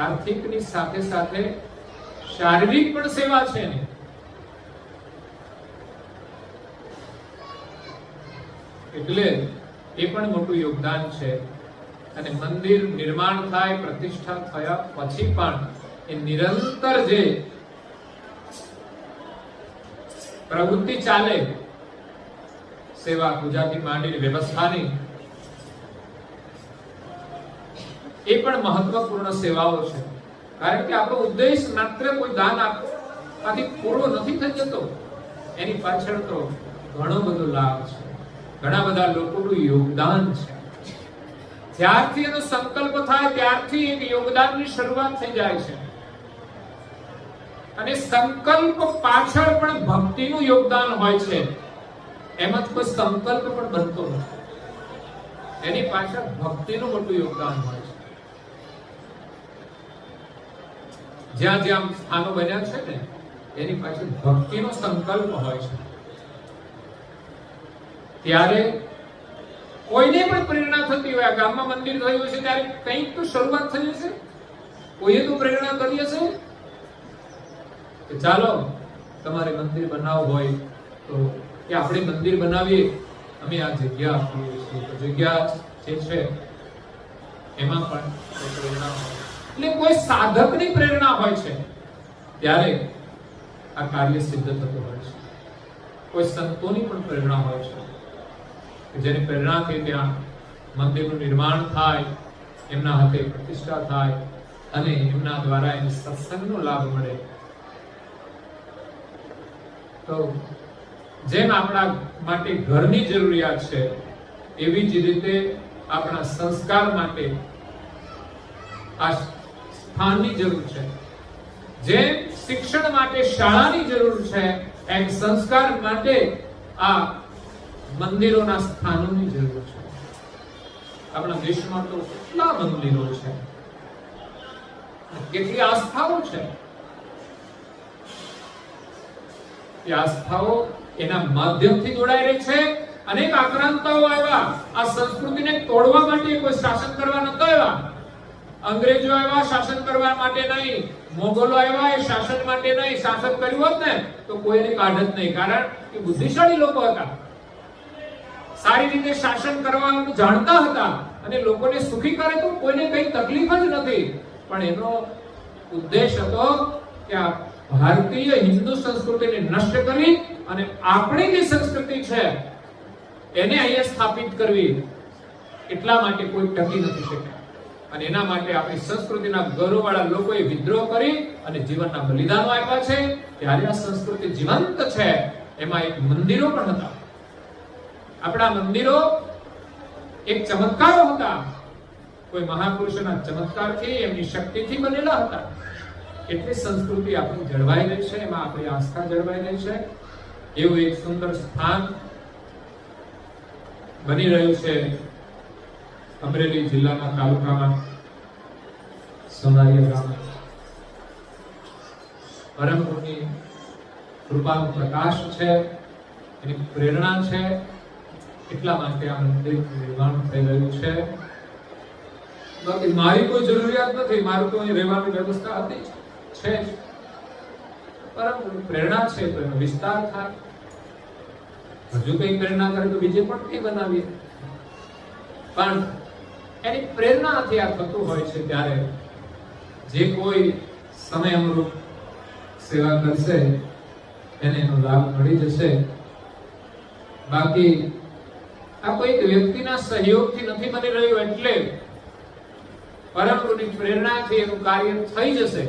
આર્થિકની સાથે સાથે શારીરિક પણ સેવા છે ને. એટલે એ પણ મોટું યોગદાન છે. અને મંદિર નિર્માણ થાય, પ્રતિષ્ઠા થયા પછી પણ એ નિરંતર જે પ્રવૃત્તિ ચાલે, સેવા પૂજાથી માંડીને વ્યવસ્થાની, એ પણ મહત્વપૂર્ણ સેવાઓ છે. કારણ કે આપણો ઉદ્દેશ માત્ર કોઈ દાન આપવાથી પૂરો નથી થઈ જતો. એની પાછળ તો ઘણો બધો લાભ છે, ઘણા બધા લોકોનું યોગદાન છે. જ્યારથી એનો સંકલ્પ થાય ત્યારથી એક યોગદાનની શરૂઆત થઈ જાય છે. અને સંકલ્પ પાછળ પણ ભક્તિનું યોગદાન હોય છે. એમાં કોઈ સંકલ્પ પણ બનતો નથી, એની પાછળ ભક્તિનું મોટું યોગદાન હોય છે. જ્યાં જ્યાં સ્થાનો બન્યા છે ને એની પાછળ ભક્તિનો સંકલ્પ હોય છે. ત્યારે કોઈને પણ પ્રેરણા થતી હોય, ગામમાં મંદિર થયું છે ત્યારે કંઈક તો શરૂઆત થઈ હશે, કોઈએ તો પ્રેરણા કરી હશે કે ચાલો તમારે મંદિર બનાવવું હોય તો કે આપણે મંદિર બનાવીએ, અમે આ જગ્યા આપીએ છીએ. તો જગ્યા જે છે એમાં પણ કોઈ પ્રેરણા હોય, એટલે કોઈ સાધકની પ્રેરણા હોય છે ત્યારે આ કાર્ય સિદ્ધ થતું હોય છે. કોઈ સંતોની પણ પ્રેરણા હોય છે કે જેની પ્રેરણાથી ત્યાં મંદિરનું નિર્માણ થાય, એમના હાથે પ્રતિષ્ઠા થાય અને એમના દ્વારા એને સત્સંગનો લાભ મળે. તો જેમ આપણા માટે ઘરની જરૂરિયાત છે એવી જ રીતે આપણા સંસ્કાર માટે આ સ્થાનની જરૂર છે. જેમ શિક્ષણ માટે શાળાની જરૂર છે એમ સંસ્કાર માટે આ મંદિરોના સ્થાનોની જરૂર છે. આપણા દેશમાં તો કેટલા મંદિરો છે, કેટલી આસ્થાઓ છે. એ આસ્થાઓ એના માધ્યમથી જોડાઈ રહી છે. અનેક આક્રાંતાઓ આવ્યા આ સંસ્કૃતિને તોડવા માટે. કોઈ શાસન કરવા નતો આવ્યા, અંગ્રેજો આવ્યા શાસન કરવા માટે નહીં, મોગલો આવ્યા એ શાસન માટે નહીં. શાસન કર્યું હોત ને તો કોઈને કાઢત નહીં, કારણ કે બુદ્ધિશાળી લોકો હતા, સારી રીતે શાસન કરવાનું જાણતા હતા અને લોકોને સુખી કરે તો કોઈને કઈ તકલીફ જ નથી. પણ એનો ઉદ્દેશ હતો કે આ ભારતીય હિન્દુ સંસ્કૃતિને નષ્ટ કરી અને આપણી જે સંસ્કૃતિ છે એને અહીંયા સ્થાપિત કરવી. એટલા માટે કોઈ ટકી નથી શક્યા અને એના માટે આપણી સંસ્કૃતિના ગૌરવવાળા લોકોએ વિદ્રોહ કરી અને જીવનના બલિદાનો આપ્યા છે. ત્યારે આ સંસ્કૃતિ જીવંત છે. એમાં એક મંદિરો પણ હતા. આપણા મંદિરો એક ચમત્કારો હતા, કોઈ મહાપુરુષોના ચમત્કારથી, એમની શક્તિથી બનેલા હતા. એટલી સંસ્કૃતિ આપણી જળવાઈ રહી છે, એમાં આપણી આસ્થા જળવાઈ રહી છે. એવું એક સુંદર સ્થાન બની રહ્યું છે અમરેલી જિલ્લાના તાલુકામાં સોનારીયા ગામે. પરમ ગુરુની કૃપાનો પ્રકાશ છે, એની પ્રેરણા છે, એટલા માટે આ મંદિરનું નિર્માણ થઈ રહ્યું છે. બાકી મારી કોઈ જરૂરિયાત નથી, મારું તો અહીં રહેવાની વ્યવસ્થા હતી છે જ, પરંતુ પ્રેરણા છે તો એનો વિસ્તાર થાય. હજુ કઈ પ્રેરણા કરે તો બીજે પણ કઈ બનાવીએ, પણ એની પ્રેરણાથી આ થતું હોય છે. ત્યારે જે કોઈ સમય અનુરૂપ સેવા કરશે એને એનો લાભ મળી જશે. બાકી આ કોઈ વ્યક્તિના સહયોગથી નથી બની રહ્યું, એટલે પરમ ગુરુની પ્રેરણાથી એનું કાર્ય થઈ જશે.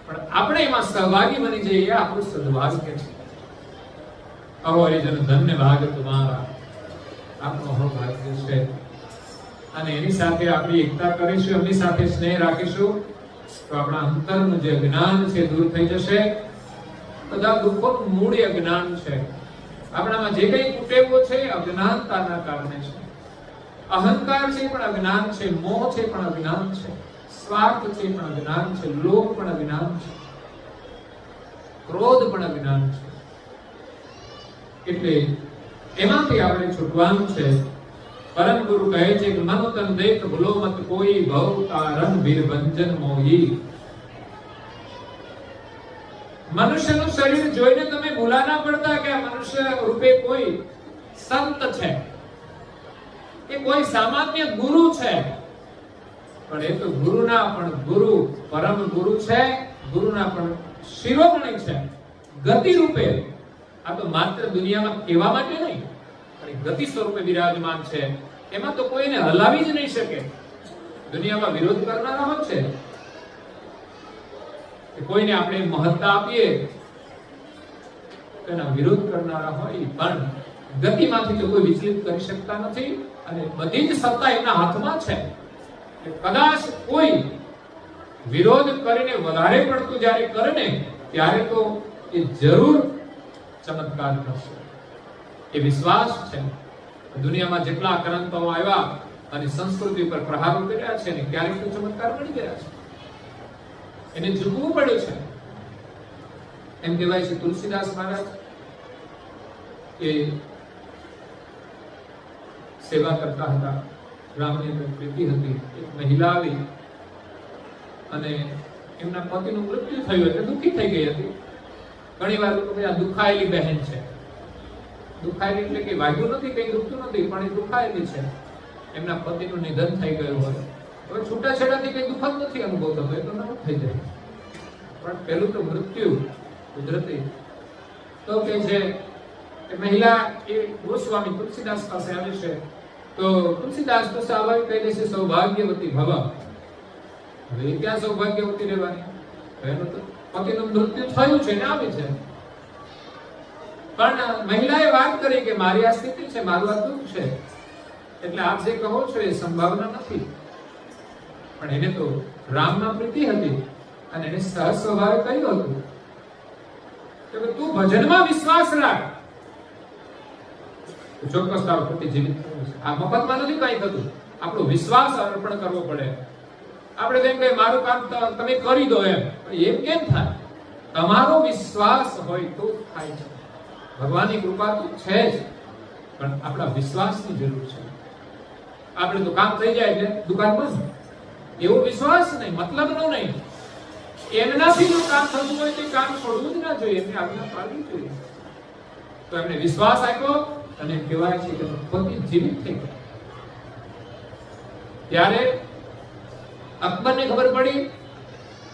પણ આપણે એમાં સહભાગી બની જઈએ, આપણું સદભાગ્ય છે. અહો હરિજન ધન્ય ભાગ તમારા, આપણું અહો ભાગ્ય છે. અને એની સાથે આપણી એકતા કરીશું, એમની સાથે સ્નેહ રાખીશું તો આપણા અંતરનું જે અજ્ઞાન છે દૂર થઈ જશે. બધા દુઃખોનું મૂળ અજ્ઞાન છે. આપણામાં જે કઈ કુટેવો છે અજ્ઞાનતાના કારણે છે. અહંકાર છે પણ અજ્ઞાન છે, મોહ છે પણ અજ્ઞાન છે, સ્વાર્થ છે પણ અજ્ઞાન છે, લોભ પણ અજ્ઞાન છે, ક્રોધ પણ અજ્ઞાન છે. એટલે એમાંથી આપણે છૂટવાનું છે. પરમ ગુરુ કહે છે કે મન તન દેખ ભૂલો મત કોઈ, ભવ તારણ વીર ભંજન મોહી. મનુષ્યનું શરીર જોઈને તમે ભૂલા ના પડતા કે આ મનુષ્ય રૂપે કોઈ સંત છે કે કોઈ સામાન્ય ગુરુ છે. પણ એ તો ગુરુના પણ ગુરુ, પરમ ગુરુ છે, ગુરુના પણ શિરોમણી છે, ગતિ રૂપે. આ તો માત્ર દુનિયામાં કહેવા માટે નહીં, પણ ગતિ સ્વરૂપે વિરાજમાન છે. એમાં તો કોઈને હલાવી જ નહીં શકે. દુનિયામાં વિરોધ કરનારા હોય છે, કોઈને આપણે મહત્તા આપીએ તેના વિરોધ કરનારા હોય, પણ ગતિમાંથી તો કોઈ વિચલિત કરી શકતા નથી. અને બધી જ સત્તા એમના હાથમાં છે. કદાચ કોઈ વિરોધ કરીને વધારે પડતું જ્યારે કરે ને ત્યારે તો એ જરૂર ચમત્કાર કરશે, એ વિશ્વાસ છે. દુનિયામાં જેટલા આક્રાંતાઓ આવ્યા અને સંસ્કૃતિ પર પ્રહારો કર્યા છે ને ક્યારેક તો ચમત્કાર મળી ગયા છે. એને ઝૂકવું પડ્યું છે. એમ કહેવાય છે તુલસીદાસ મહારાજ કે સેવા કરતા હતા, રામની અંદર પ્રીતિ હતી. એક મહિલા આવી અને એમના પતિનું મૃત્યુ થયું એટલે દુઃખી થઈ ગઈ હતી. ઘણી વાર લોકો આ દુખાયેલી બહેન છે. દુખાયેલી એટલે કે વાગ્યું નથી, કઈ દુખતું નથી, પણ એ દુખાયેલી છે. એમના પતિનું નિધન થઈ ગયું હોય, હવે છૂટાછેડાથી કઈ દુઃખ જ નથી અનુભવતો, એ તો ન થઈ જાય. પણ પેલું તો મૃત્યુ કુદરતી. તો કે છે કે મહિલા એ ગોસ્વામી તુલસીદાસ પાસે આવે છે. તો તુલસીદાસ તો સ્વાભાવિક કહી દેશે સૌભાગ્યવતી ભવ. હવે એ ક્યાં સૌભાગ્યવતી રહેવાની? એનું તો પતિનું મૃત્યુ થયું છે ને આવી છે. પણ મહિલાએ વાત કરી કે મારી આ સ્થિતિ છે, મારું આ દુઃખ છે, એટલે આપ જે કહો છો એ સંભાવના નથી. પણ એને તો રામમાં પ્રીતિ હતી અને એને સહજ સ્વભાવે કહ્યું હતું કે તું ભજનમાં વિશ્વાસ રાખ, ચોક્કસ તારો પતિ જીવિત થયો છે. આ મફતમાં નથી કઈ થતું, આપણો વિશ્વાસ અર્પણ કરવો પડે. આપણે તેમ કે મારું કામ તમે કરી દો એમ કેમ થાય? તમારો વિશ્વાસ હોય તો થાય છે. ભગવાનની કૃપા તો છે જ, પણ આપણા વિશ્વાસની જરૂર છે. આપણે તો કામ થઈ જાય એટલે દુકાન બંધ, એવો વિશ્વાસ નહીં, મતલબનો નહીં. એમનાથી જો કામ થતું હોય તો કામ છોડવું જ ના જોઈએ, એમને આજ્ઞા પાડવી જોઈએ. તો એમને વિશ્વાસ આપ્યો અને કહેવાય છે કે પતિ જીવિત થઈ ગયા. ત્યારે અકબરને ખબર પડી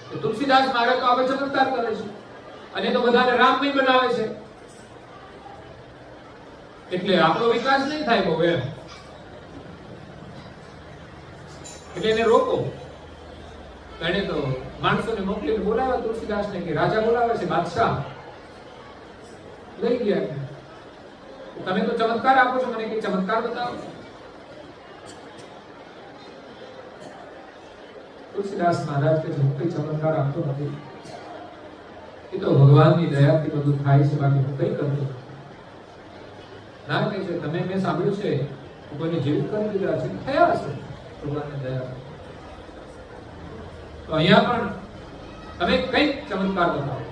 કે તુલસીદાસ મહારાજ તો આવે ચમત્કાર કરે છે અને તો બધાને રામમય બનાવે છે, એટલે આપણો વિકાસ નહીં થાય બહુ એમ, એટલે એને રોકો. એને તો માણસોને મોકલીને બોલાવ્યા તુલસીદાસને કે રાજા બોલાવે છે, બાદશાહ. લઈ ગયા. તમે તો ચમત્કાર આપો છો, મને કઈ ચમત્કાર બતાવો. તુલસીદાસ મહારાજ કે હું કઈ ચમત્કાર આપતો નથી, એ તો ભગવાનની દયાથી બધું થાય છે, બાકી હું કઈ કરતો ના. કહે છે તમે મેં સાંભળ્યું છે કોઈને જીવિત કરી દીધા છે, થયા હશે ભગવાનની દયા. તો અહીંયા પણ તમે કઈ ચમત્કાર બતાવો,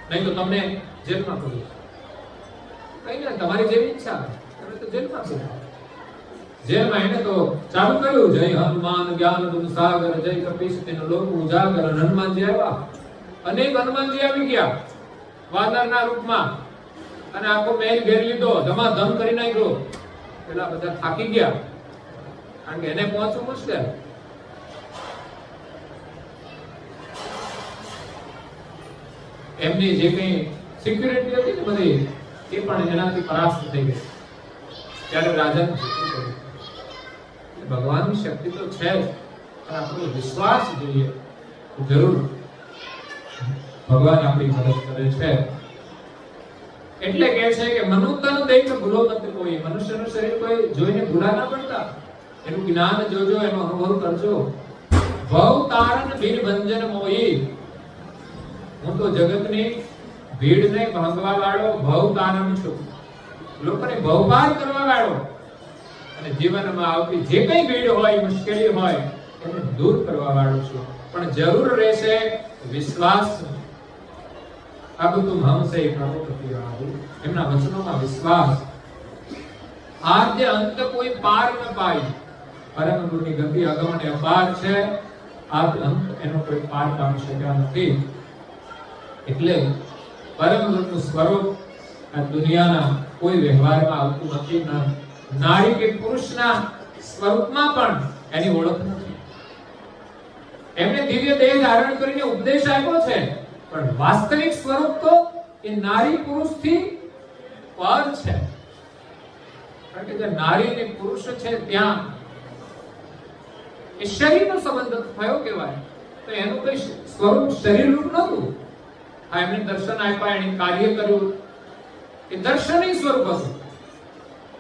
નહીં તો તમને જેલમાં પૂરી. કઈ ના, તમારી જેવી ઈચ્છા, તમે તો જેલમાં પૂરી. જેલમાં એને તો ચાલુ કર્યું, જય હનુમાન જ્ઞાન ગુણ સાગર, જય કપીશ તેનો લોક ઉજાગર. હનુમાનજી આવ્યા, અનેક હનુમાનજી આવી ગયા વાનરના રૂપમાં અને આખો મહેલ ઘેરી લીધો, ધમાધમ કરી નાખ્યો. પેલા બધા થાકી ગયા, કારણ કે એને પહોંચવું મુશ્કેલ. એમની જે કઈ સિક્યુરિટી હતી ને બધી, એ પણ એનાથી પરાસ્ત થઈ ગઈ. ત્યારે રાજાને જીતવું પડ્યું. ભગવાનની શક્તિ તો છે જ, પણ આપણો વિશ્વાસ જોઈએ. જરૂર ભગવાન આપણી મદદ કરે છે. એટલે કહે છે કે મનુતન દેખ ભૂલો મત કોઈ. મનુષ્યનું શરીર કોઈ જોઈને ભૂલા ના પડતા, એનું જ્ઞાન જોજો, એનો અનુભવ કરજો. ભવ તારણ ભીડ ભંજન મોહી. હું તો જગતની ભીડને ભાંગવા વાળો ભવ તારણ છું, લોકોને ભવપાર કરવા વાળો, અને જીવનમાં આવતી જે કઈ ભીડ હોય, મુશ્કેલી હોય, એને દૂર કરવા વાળો છું. પણ જરૂર રહેશે વિશ્વાસ. અબ તુમ હમસે પ્રભુ પ્રતિ આવો. એમના વચનોમાં વિશ્વાસ. આદ્ય અંત કોઈ પાર ન પાય. પરમ ગુરુની ગતિ અગમ અને અપાર છે, આદ્ય અંત એનો કોઈ પાર પામી શક્યા નથી. એટલે પરમ ગુરુનું સ્વરૂપ આ દુનિયાના કોઈ વ્યવહારમાં આવતું નથી. નારી કે પુરુષના સ્વરૂપમાં પણ એની ઓળખ નથી. એમને દિવ્ય દેહ ધારણ કરીને ઉપદેશ આપ્યો છે, પણ વાસ્તવિક સ્વરૂપ તો એ નારી પુરુષથી પર છે. કારણ કે જે નારી અને પુરુષ છે ત્યાં એ શરીરનો સંબંધ થયો કહેવાય, તો એનું કઈ સ્વરૂપ શરીર રૂપ નહોતું. આ એમને દર્શન આપ્યા, એને કાર્ય કર્યું, એ દર્શનીય સ્વરૂપ હતું,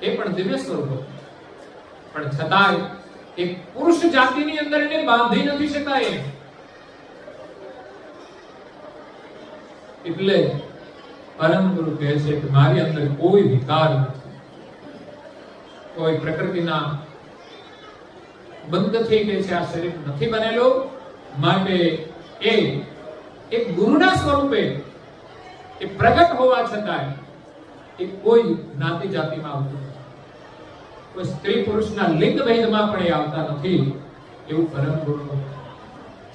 એ પણ દિવ્ય સ્વરૂપ હતું. પણ છતાંય એક પુરુષ જાતિની અંદર એને બાંધી નથી શકાય. એટલે પરમ ગુરુ કહે છે કે મારી અંદર કોઈ વિકાર નથી, કોઈ પ્રકૃતિના બંધથી કે છે આ શરીર નથી બનેલો, માટે એ એક ગુરુના સ્વરૂપે એ પ્રગટ હોવા છતાં એ કોઈ જ્ઞાતિ જાતિમાં આવતું નથી, કોઈ સ્ત્રી પુરુષના લિંગ ભેદમાં પણ એ આવતા નથી. એવું પરમ ગુરુનું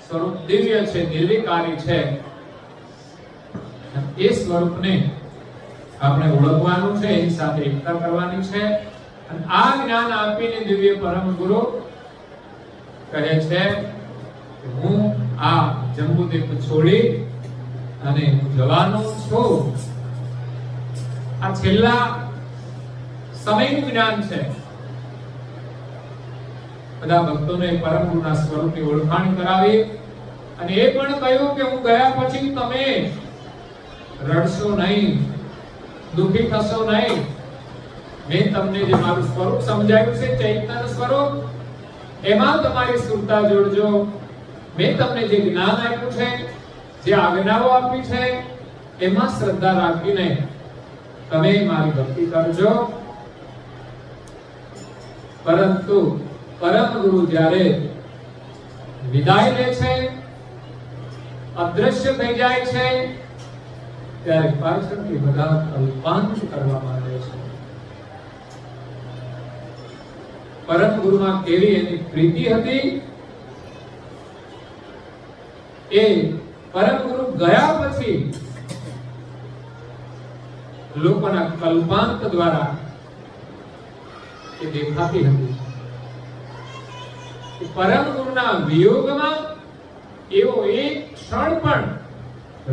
સ્વરૂપ દિવ્ય છે, નિર્વિકારી છે. એ સ્વરૂપને આપણે ઓળખવાનું છે, એની સાથે એકતા કરવાની છે. અને આ જ્ઞાન આપીને દિવ્ય પરમ ગુરુ કહે છે કે હું આ જંબુદ્વીપ છોડી અને જવાનો છું. આ છેલ્લા સમયનું જ્ઞાન છે. બધા ભક્તોને પરમ ગુરુના સ્વરૂપની ઓળખાણ કરાવી અને એ પણ કહ્યું કે હું ગયા પછી તમે રડશો નહીં, દુઃખી થશો નહીં. મેં તમને જે મારું સ્વરૂપ સમજાવ્યું છે, ચૈતન્ય સ્વરૂપ, એમાં તમારી સુરતા જોડજો. મેં તમને જે જ્ઞાન આપ્યું છે, જે આજ્ઞાઓ આપી છે, એમાં શ્રદ્ધા રાખીને તમે મારી ભક્તિ કરજો. પરંતુ પરમ ગુરુ જ્યારે વિદાય લે છે, અદ્રશ્ય થઈ જાય છે, ત્યારે પાછળથી બધા કલ્પાંત કરવામાં આવે છે. પરમ ગુરુમાં કેવી એની પ્રીતિ હતી, એ પરમ ગુરુ ગયા પછી લોકોના કલ્પાંત દ્વારા એ દેખાતી હતી. પરમ ગુરુના વિયોગમાં એવો એક ક્ષણ પણ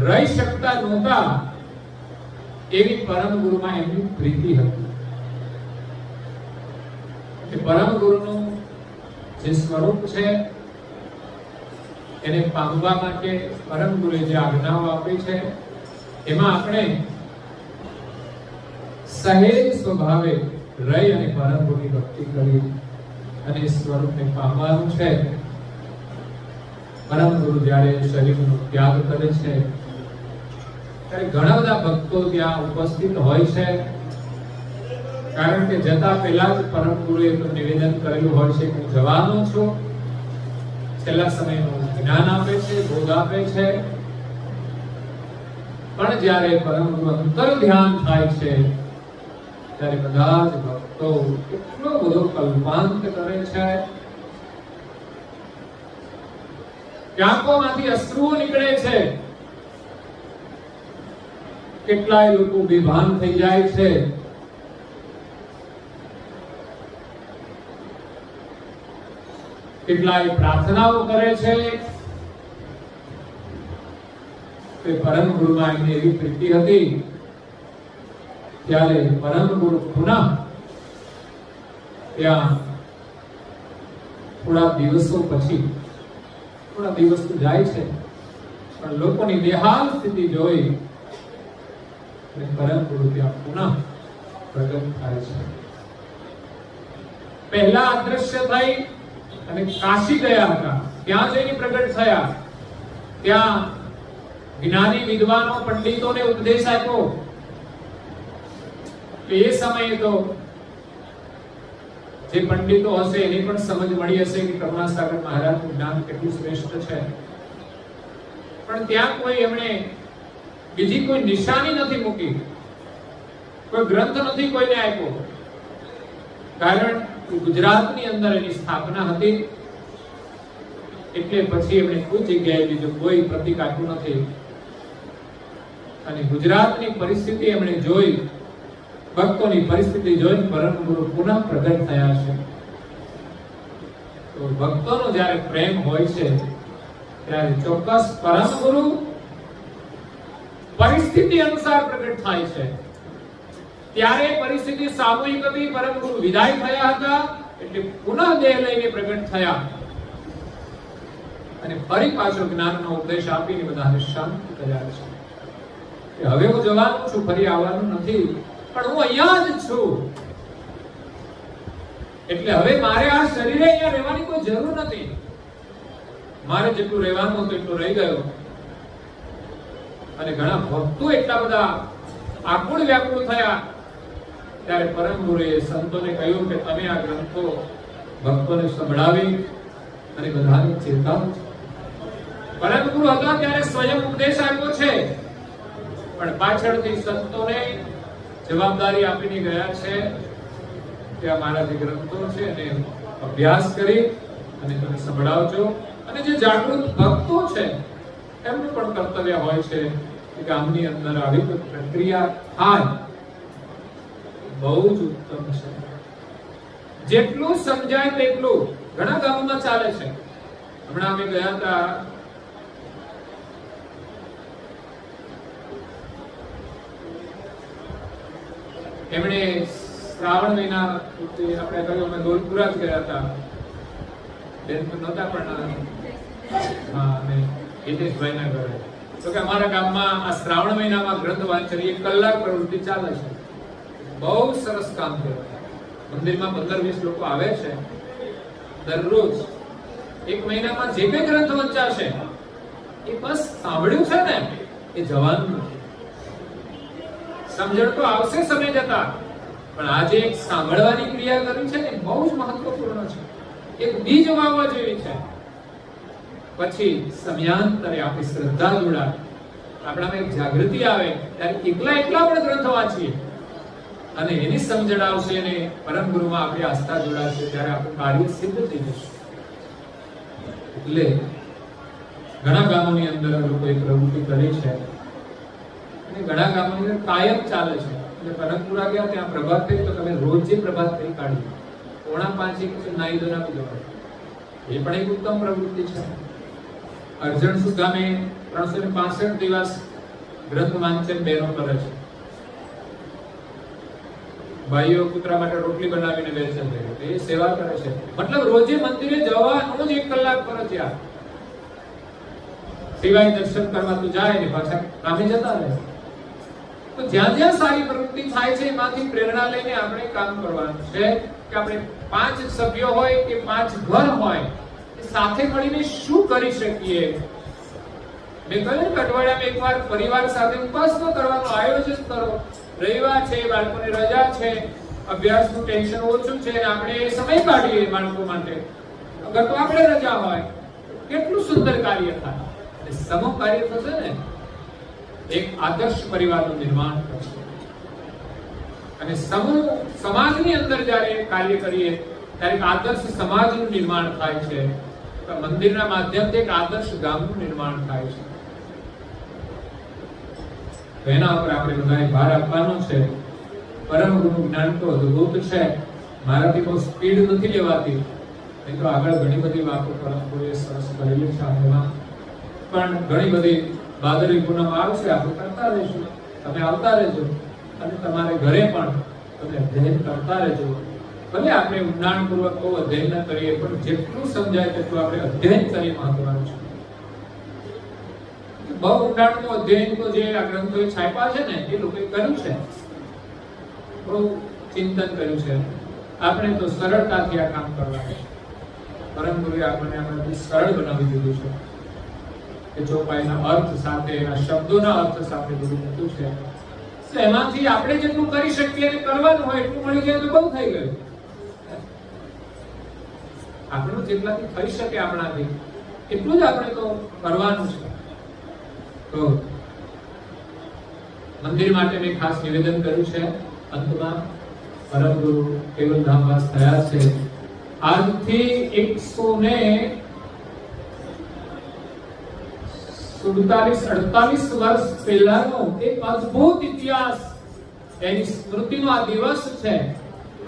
રહી શકતા નહોતા, એવી પરમ ગુરુમાં એમની પ્રીતિ હતી. પરમ ગુરુનું જે સ્વરૂપ છે એને પામવા માટે પરમ ગુરુએ જે આજ્ઞાઓ આપી છે, એમાં આપણે સહેજ સ્વભાવે રહી અને પરમ ગુરુની ભક્તિ કરી અને સ્વરૂપને પામવાનું છે. પરમ ગુરુ જ્યારે શરીરનો ત્યાગ કરે છે, ત્યારે ઘણા બધા ભક્તો ત્યાં ઉપસ્થિત હોય છે. કારણ કે જતા પહેલા જ પરમ ગુરુએ તો નિવેદન કરેલું હોય છે કે હું જવાનો છું. છેલ્લા સમયનું જ્ઞાન આપે છે, બોધ આપે છે. પણ જ્યારે પરમ ગુરુ અંતર ધ્યાન થાય છે, ત્યારે બધા જ ભક્તો એટલો બધો કલ્પાંત કરે છે, આંખોમાંથી અશ્રુઓ નીકળે છે. કેટલાય લોકો બેભાન થઈ જાય છે. કેટલાય પ્રાર્થનાઓ કરે છે. તે પરમ ગુરુમાં એમની એવી પ્રીતિ હતી. ત્યારે પરમ ગુરુ પુનઃ ત્યાં થોડા દિવસો પછી, થોડા દિવસ તો જાય છે, પણ લોકોની બેહાલ સ્થિતિ જોઈ પરમ ગુરુ ત્યાં પુનઃ પ્રગટ થાય છે. પહેલા અદ્રશ્ય થઈ અને કાશી ગયા હતા, ત્યાં જઈને પ્રગટ થયા. ત્યાં જ્ઞાની વિદ્વાનો પંડિતોને ઉપદેશ આપ્યો. એ સમયે તો જે પંડિતો હશે એની પણ સમજ મળી હશે કે કરુણાસાગર મહારાજનું જ્ઞાન કેટલું શ્રેષ્ઠ છે. પણ ત્યાં કોઈ એમણે બીજી કોઈ નિશાની નથી મૂકી, કોઈ ગ્રંથ નથી કોઈને આપ્યો. કારણ ગુજરાતની અંદર એની સ્થાપના હતી, એટલે પછી એમણે કોઈ જગ્યાએ બીજું કોઈ પ્રતીક આપ્યું નથી. અને ગુજરાતની પરિસ્થિતિ એમણે જોઈ, ભક્તોની પરિસ્થિતિ જોઈ પરમ ગુરુ પુનઃ પ્રગટ થયા છે. તો ભક્તોનો જ્યારે પ્રેમ હોય છે, ત્યારે ચોક્કસ પરમ ગુરુ પરિસ્થિતિ અનુસાર પ્રગટ થાય છે. ત્યારે પરિસ્થિતિ સામૂહિક હતી, પરમ ગુરુ વિદાય થયા હતા, એટલે પુનઃ દેહ લઈને પ્રગટ થયા અને ફરી પાછો જ્ઞાનનો ઉપદેશ આપીને બધાને શાંત કર્યા છે. હવે હું જવાનું છું, ફરી આવવાનું નથી, પણ હું અહીંયા જ છું. એટલે હવે મારે આ શરીરે અહીંયા રહેવાની કોઈ જરૂર નથી. મારે જેટલું રહેવાનું હતું એટલું રહી ગયો. અને ઘણા ભક્તો એટલા બધા આકુળ વ્યાકુળ થયા. ત્યારે પરમ ગુરુએ સંતોને કહ્યું કે તમે આ ગ્રંથો ભક્તોને સંભળાવી અને બધાને ચેતાવો. પરમ ગુરુ હતા ત્યારે સ્વયં ઉપદેશ આપ્યો છે, પણ પાછળથી સંતોને જવાબદારી આપીને ગયા છે કે આ મારા જે ગ્રંથો છે એને અભ્યાસ કરી અને તમે સંભળાવજો. અને જે જાગૃત ભક્તો છે એમનું પણ કર્તવ્ય હોય છે કે ગામની અંદર આવી પ્રક્રિયા થાય, બહુ જ ઉત્તમ છે. જેટલું સમજાય તેટલું ઘણા ગામોમાં ચાલે છે. હમણાં અમે ગયા હતા એમણે શ્રાવણ મહિના આપણે કહ્યું અમે દોલપુરા જ ગયા હતા, બેન તો નહોતા પણ હા અને હિતેશભાઈના ઘરે. તો કે અમારા ગામમાં આ શ્રાવણ મહિનામાં ગ્રંથ વાંચન 1 કલાક પ્રવૃત્તિ ચાલે છે. બહુ સરસ કામ કર્યું. મંદિરમાં 15-20 લોકો આવે છે દરરોજ. 1 મહિનામાં જે કંઈ ગ્રંથ વંચાશે એ બસ સાંભળ્યું છે ને એ જવાનું નથી. સમજણ તો આવશે સમય જતા, પણ આજે એક સાંભળવાની ક્રિયા કરી છે ને બહુ જ મહત્વપૂર્ણ છે. એક બીજ વાવવા જેવી છે. પછી સમયાંતરે આપણી શ્રદ્ધા જોડાય, આપણામાં એક જાગૃતિ આવે ત્યારે એકલા પણ ગ્રંથ વાંચીએ અને એની સમજણ આવશે અને પરમ ગુરુમાં આપણી આસ્થા જોડાશે ત્યારે આપણું કાર્ય સિદ્ધ થઈ જશે. એટલે ઘણા ગામોની અંદર લોકોએ પ્રવૃત્તિ કરી છે અને ઘણા ગામોની અંદર કાયમ ચાલે છે. એટલે પરમપુરા ગયા ત્યાં પ્રભાત થઈ તો તમે રોજ જે પ્રભાત થઈ કાઢી 4:45 નાઈ ધોઈને આપી દેવાનું. એ પણ એક ઉત્તમ પ્રવૃત્તિ છે. અર્જણ ગામે 365 દિવસ ગ્રંથ વાંચન બહેનો કરે છે. ભાઈઓ પુત્રા માટે રોટલી બનાવીને વેચે છે, એ સેવા કરે છે. મતલબ રોજે મંદિરે જવાનું જ 1 કલાક ફરજિયાત. સિવાય દર્શન કરવા તો જાય ને પાછા કામે જતા રહે. તો જ્યાં જ્યાં સારી પ્રવૃત્તિ થાય છે એમાંથી પ્રેરણા લઈને આપણે કામ કરવાનું છે કે આપણે 5 સભ્યો હોય કે 5 ઘર હોય સાથે મળીને શું કરી શકીએ. મેં કહ્યું અઠવાડિયામાં એકવાર પરિવાર સાથે ઉપાસના કરવાનું આયોજન કરો. રવિવાર છે, બાળકોની રજા છે, અભ્યાસનું ટેન્શન ઓછું છે, આપણે સમય કાઢીએ બાળકો માટે. અગર તો આપણે રજા હોય કેટલું સુંદર કાર્ય થાય. સમૂહ કાર્ય થશે ને એક આદર્શ પરિવારનું નિર્માણ થશે. અને સમૂહ સમાજની અંદર જ્યારે કાર્ય કરીએ ત્યારે એક આદર્શ સમાજનું નિર્માણ થાય છે. મંદિરના માધ્યમથી એક આદર્શ ગામનું નિર્માણ થાય છે. તો એના ઉપર આપણે બધાએ ભાર આપવાનો છે. પરમ ગુરુ જ્ઞાન તો અદ્ભુત છે. મારાથી બહુ સ્પીડ નથી લેવાતી. નહીં તો આગળ ઘણી બધી વાતો પરમ ગુરુએ સરસ કરેલી છે. એમાં પણ ઘણી બધી ભાદરવી પૂનમ આવશે, આપણે કરતા રહીશું. તમે આવતા રહેજો અને તમારે ઘરે પણ તમે અધ્યયન કરતા રહેજો. ભલે આપણે ઊંડાણપૂર્વક બહુ અધ્યયન ન કરીએ, પણ જેટલું સમજાય તેટલું આપણે અધ્યયન કરી મહત્વનું છે. બહુ ઊંડાણનું અધ્યયન તો જે આ ગ્રંથોએ છાપ્યા છે ને એ લોકોએ કર્યું છે, બહુ ચિંતન કર્યું છે. આપણે તો સરળતાથી આ કામ કરવાનું છે. પરમ ગુરુએ આપણને સરળ બનાવી દીધું છે કે ચોપાઈના અર્થ સાથે, એના શબ્દોના અર્થ સાથે બધું મૂક્યું છે. તો એમાંથી આપણે જેટલું કરી શકીએ અને કરવાનું હોય એટલું મળી જાય તો બહુ થઈ ગયું. આપણું જેટલાથી થઈ શકે આપણાથી એટલું જ આપણે તો કરવાનું છે. તો મંદિર માટે મેં ખાસ નિવેદન કર્યું છે. અંતમાં પરમ ગુરુ કેવલધામવાસ થયા છે. આજથી 147-48 વર્ષ પહેલાનો એક અદ્ભુત ઇતિહાસ, એની સ્મૃતિનો આ દિવસ છે.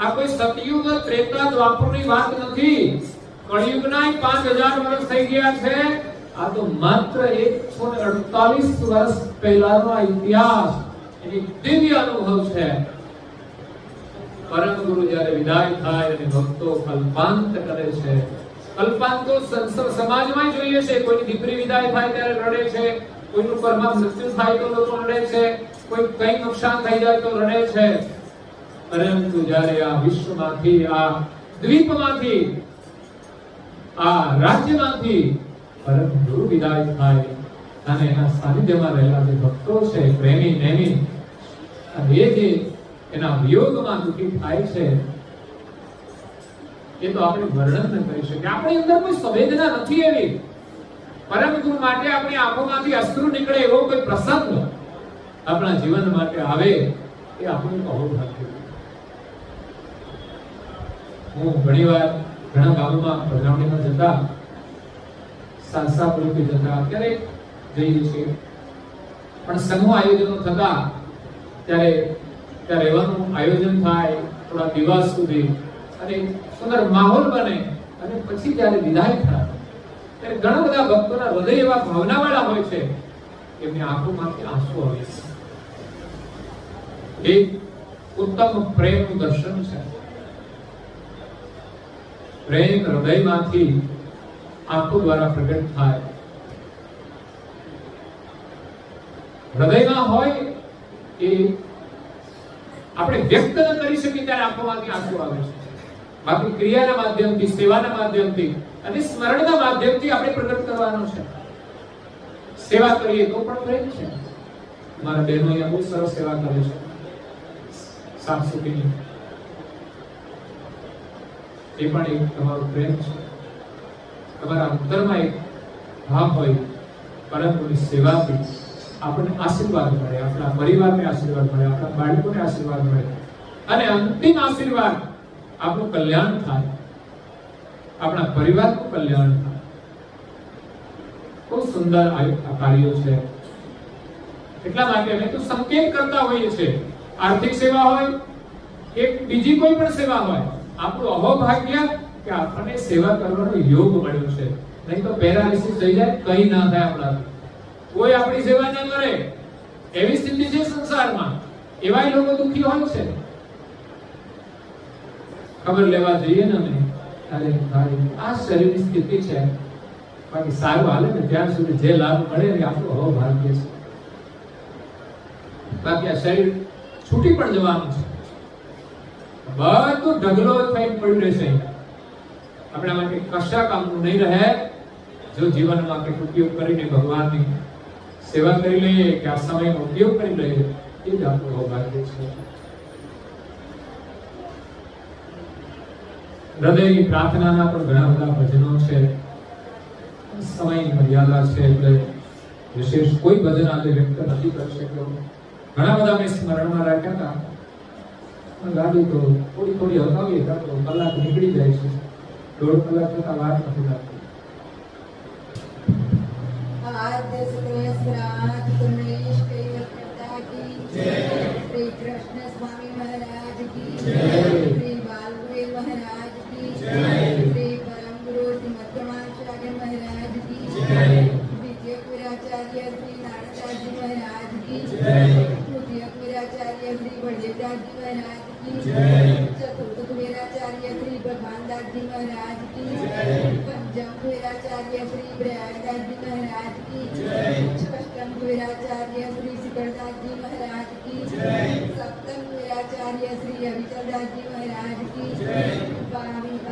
આ કોઈ સતયુગ ત્રેતા દ્વાપરની વાત નથી. કળિયુગના 5000 વર્ષ થઈ ગયા છે. આ તો માત્ર 148 વર્ષ પહેલાનો આ ઇતિહાસ, એની દિવ્ય અનુભવ છે. પરમ ગુરુ જ્યારે વિદાય થાય અને ભક્તો કલ્પાંત કરે છે. કલ્પાંત તો સમાજમાં જોઈએ છે. કોઈની દીકરી વિદાય થાય ત્યારે રડે છે, કોઈનું કર્મમાં મૃત્યુ થાય તો લોકો રડે છે, કોઈ કઈ નુકસાન થઈ જાય તો રડે છે. પરંતુ જ્યારે આ વિશ્વમાંથી, આ દ્વીપમાંથી, આ રાજ્યમાંથી પરમ ગુરુ વિદાય થાય અને એના સાનિધ્યમાં રહેલા જે ભક્તો છે, પ્રેમી નેમી, અને એ જે એના વિયોગમાં દુઃખી થાય છે, એ તો આપણે વર્ણન ન કરી શકીએ. આપણી અંદર કોઈ સંવેદના નથી એવી. પરમ ગુરુ માટે આપણી આંખોમાંથી અશ્રુ નીકળે એવો કોઈ પ્રસંગ આપણા જીવન માટે આવે એ આપણું અહોભાગ્ય. હું ઘણીવાર ઘણા ગામોમાં પધરામણીમાં જતા, સાંસાપુરથી જતા, અત્યારે જઈએ છીએ, પણ સમૂહ આયોજનો થતા ત્યારે ત્યાં રહેવાનું આયોજન થાય થોડા દિવસ સુધી અને સુંદર માહોલ બને અને પછી જ્યારે વિદાય થાય ત્યારે ઘણા બધા ભક્તોના હૃદય એવા ભાવનાવાળા હોય છે કે એમની આંખોમાંથી આંસુ આવે છે. એક ઉત્તમ પ્રેમનું દર્શન છે. પ્રેમ હૃદયમાંથી આંખો દ્વારા પ્રગટ થાય. હૃદયમાં હોય એ આપણે વ્યક્ત ન કરી શકીએ ત્યારે આંખોમાંથી આંસુ આવે છે. બાકી ક્રિયાના માધ્યમથી, સેવાના માધ્યમથી અને સ્મરણના માધ્યમથી આપણે પ્રગટ કરવાનો છે. સેવા કરીએ તો પણ પ્રેમ છે. મારા બહેનો અહીંયા બહુ સરસ સેવા કરે છે, સાફ સફાઈની, એ પણ એક તમારો પ્રેમ છે. તમારા અંતરમાં એક ભાવ હોય પરંતુ સેવાથી આપણને આશીર્વાદ મળે, આપણા પરિવારને આશીર્વાદ મળે, આપણા બાળકોને આશીર્વાદ મળે અને અંતિમ આશીર્વાદ આપણું કલ્યાણ થાય, આપણા પરિવારનું કલ્યાણ થાય. બહુ સુંદર આ કાર્યો છે. એટલા માટે અમે તો સંકેત કરતા હોઈએ છીએ. આર્થિક સેવા હોય કે બીજી કોઈ પણ સેવા હોય, આપણું અહોભાગ્ય કે આપણને સેવા કરવાનો યોગ મળ્યો છે. નહીં તો પેરાલિસિસ થઈ જાય, કઈ ના થાય આપણાથી. કોઈ આપણી સેવા ન કરે એવી સ્થિતિ છે સંસારમાં. એવા લોકો દુખી હોય છે. ખબર લેવા જઈએ ને અમે ત્યારે આ શરીરની સ્થિતિ છે, બાકી સારું હાલે ને ત્યાં સુધી જે લાભ મળે ને આપણું અહોભાગ્ય છે. બાકી આ શરીર છૂટી પણ જવાનું છે. બધું ઢગલો થઈ પડ્યું રહેશે. આપણા માટે કશા કામનું નહીં રહે જો જીવનમાં કંઈક ઉપયોગ કરીને ભગવાનની સેવા કરી લઈએ કે આ સમયનો ઉપયોગ કરી લઈએ, એ જ આપણું સૌભાગ્ય છે. હૃદયની પ્રાર્થનાના પણ ઘણા બધા ભજનો છે. સમયની મર્યાદા છે એટલે વિશેષ કોઈ ભજન આજે વ્યક્ત નથી કરી શક્યો. ઘણા બધા મેં સ્મરણમાં રાખ્યા હતા, પણ ગાડી તો થોડી થોડી હકાવીએ તો કલાક નીકળી જાય છે. 1.5 કલાક થતા વાર નથી લાગતી. आद्य सुरेश्वराज गणेश कैवटता की जय, श्री कृष्ण स्वामी महाराज की जय, श्री बालवीर महाराज की जय, श्री परम गुरु श्री मध्यमाचार्य महाराज की जय, द्वितीय पुराचार्य श्री नारदास जी महाराज की जय, तृतीय पुराचार्य श्री बड़ेदास जी महाराज की जय, चतुर्थ पुराचार्य श्री भगवानदास जी महाराज की जय, पंचम पुराचार्य श्री प्रयागदास जी महाराज की जय, षष्ठम वीराचार्य श्री सिकरदास जी महाराज की जय, सप्तम वीराचार्य श्री अविचलदास जी महाराज की जय,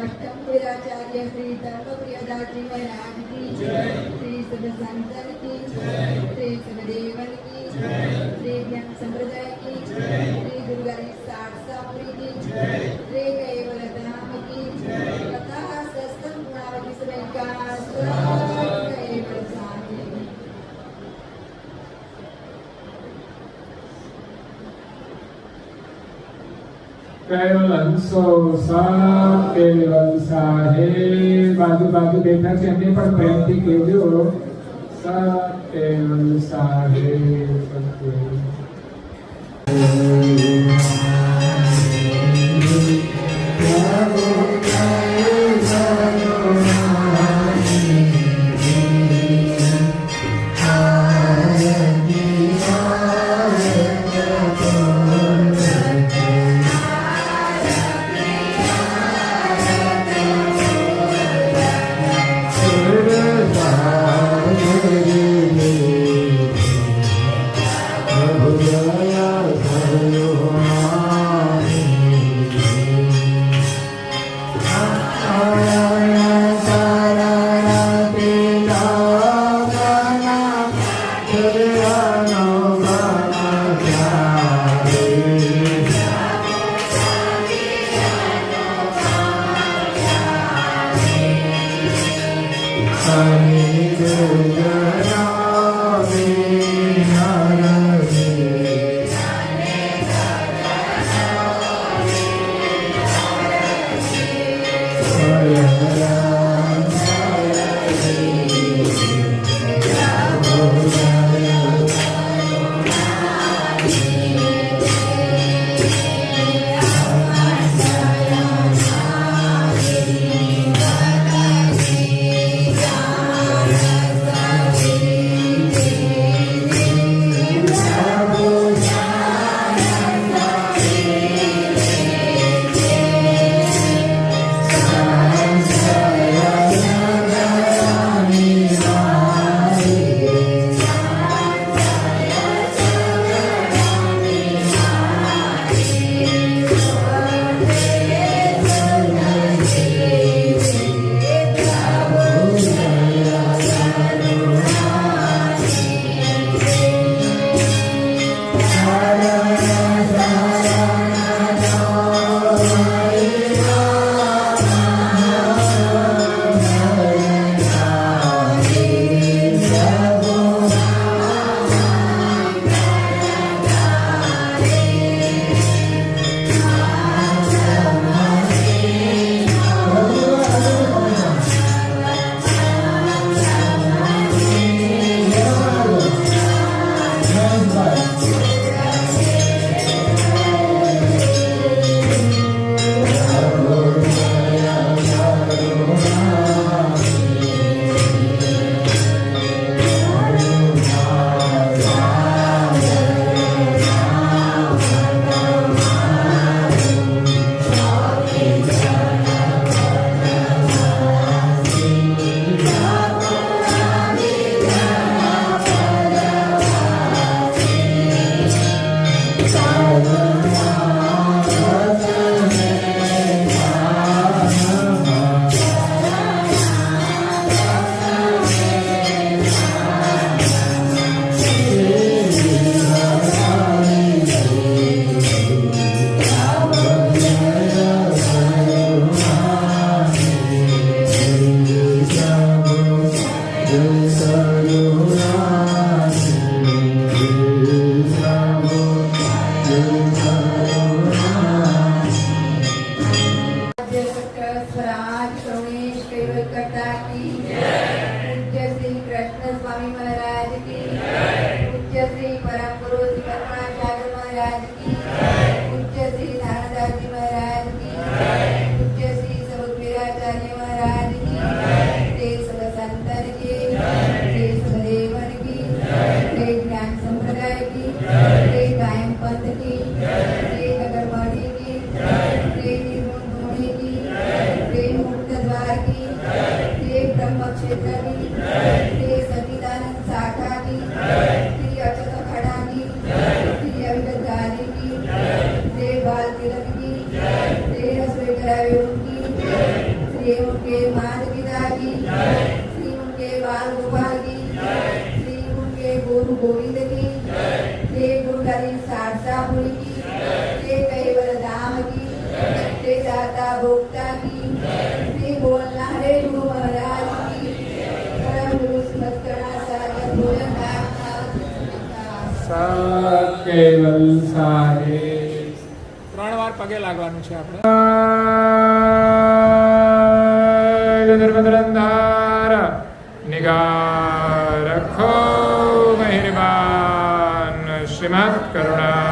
अष्टम वीराचार्य श्री धर्मप्रियदास जी महाराज की जय, श्री सदसंतन की जय, श्री सददेवन की जय, श्री ज्ञान संप्रदाय की जय, श्री दुर्गा सारसापुरी की जय, श्री कैवल धाम की जय, तथा सस्तम गुणावती समय का कैवल साधे. કેવલ હંસો સા કેવલ સાહેબ બાજુ બાજુ બેઠા છે એમને પણ પ્રેમથી કહેજો સા કેવલ સાહેબ. Hare महाराज की पूज्य श्री नारदास जी महाराज की पूज्य श्री सदवीराचार्य महाराज की श्री सद संतन की श्री सदेवन की श्री ज्ञान संप्रदाय की श्री कायम पंथ की श्री नगरवाणी की श्री निर्गुण भूमि की श्री मुक्त द्वार की श्री ब्रह्म क्षेत्र की श्री सतीदानंद शाखा की श्री अक्षत खड़ा की श्री अविगत गादी की श्री बाल तिलक की श्री रसोई करावे की श्री उनके माता पिता की श्री उनके बाल गोपाल की श्री उनके गुरु गोविंद की श्री गुरु हरि सारसापुरी की श्री कैवल धाम की श्री दाता भोक्ता की श्री बोलना हरे गुरु महाराज की परम गुरु स्मृतकणाचार्य भोजन કેવલ સાહે 3 વાર પગે લાગવાનું છે આપણે. ધર્મધરંધાર નિગાર રખો મહેરબાન શ્રીમદ કરુણા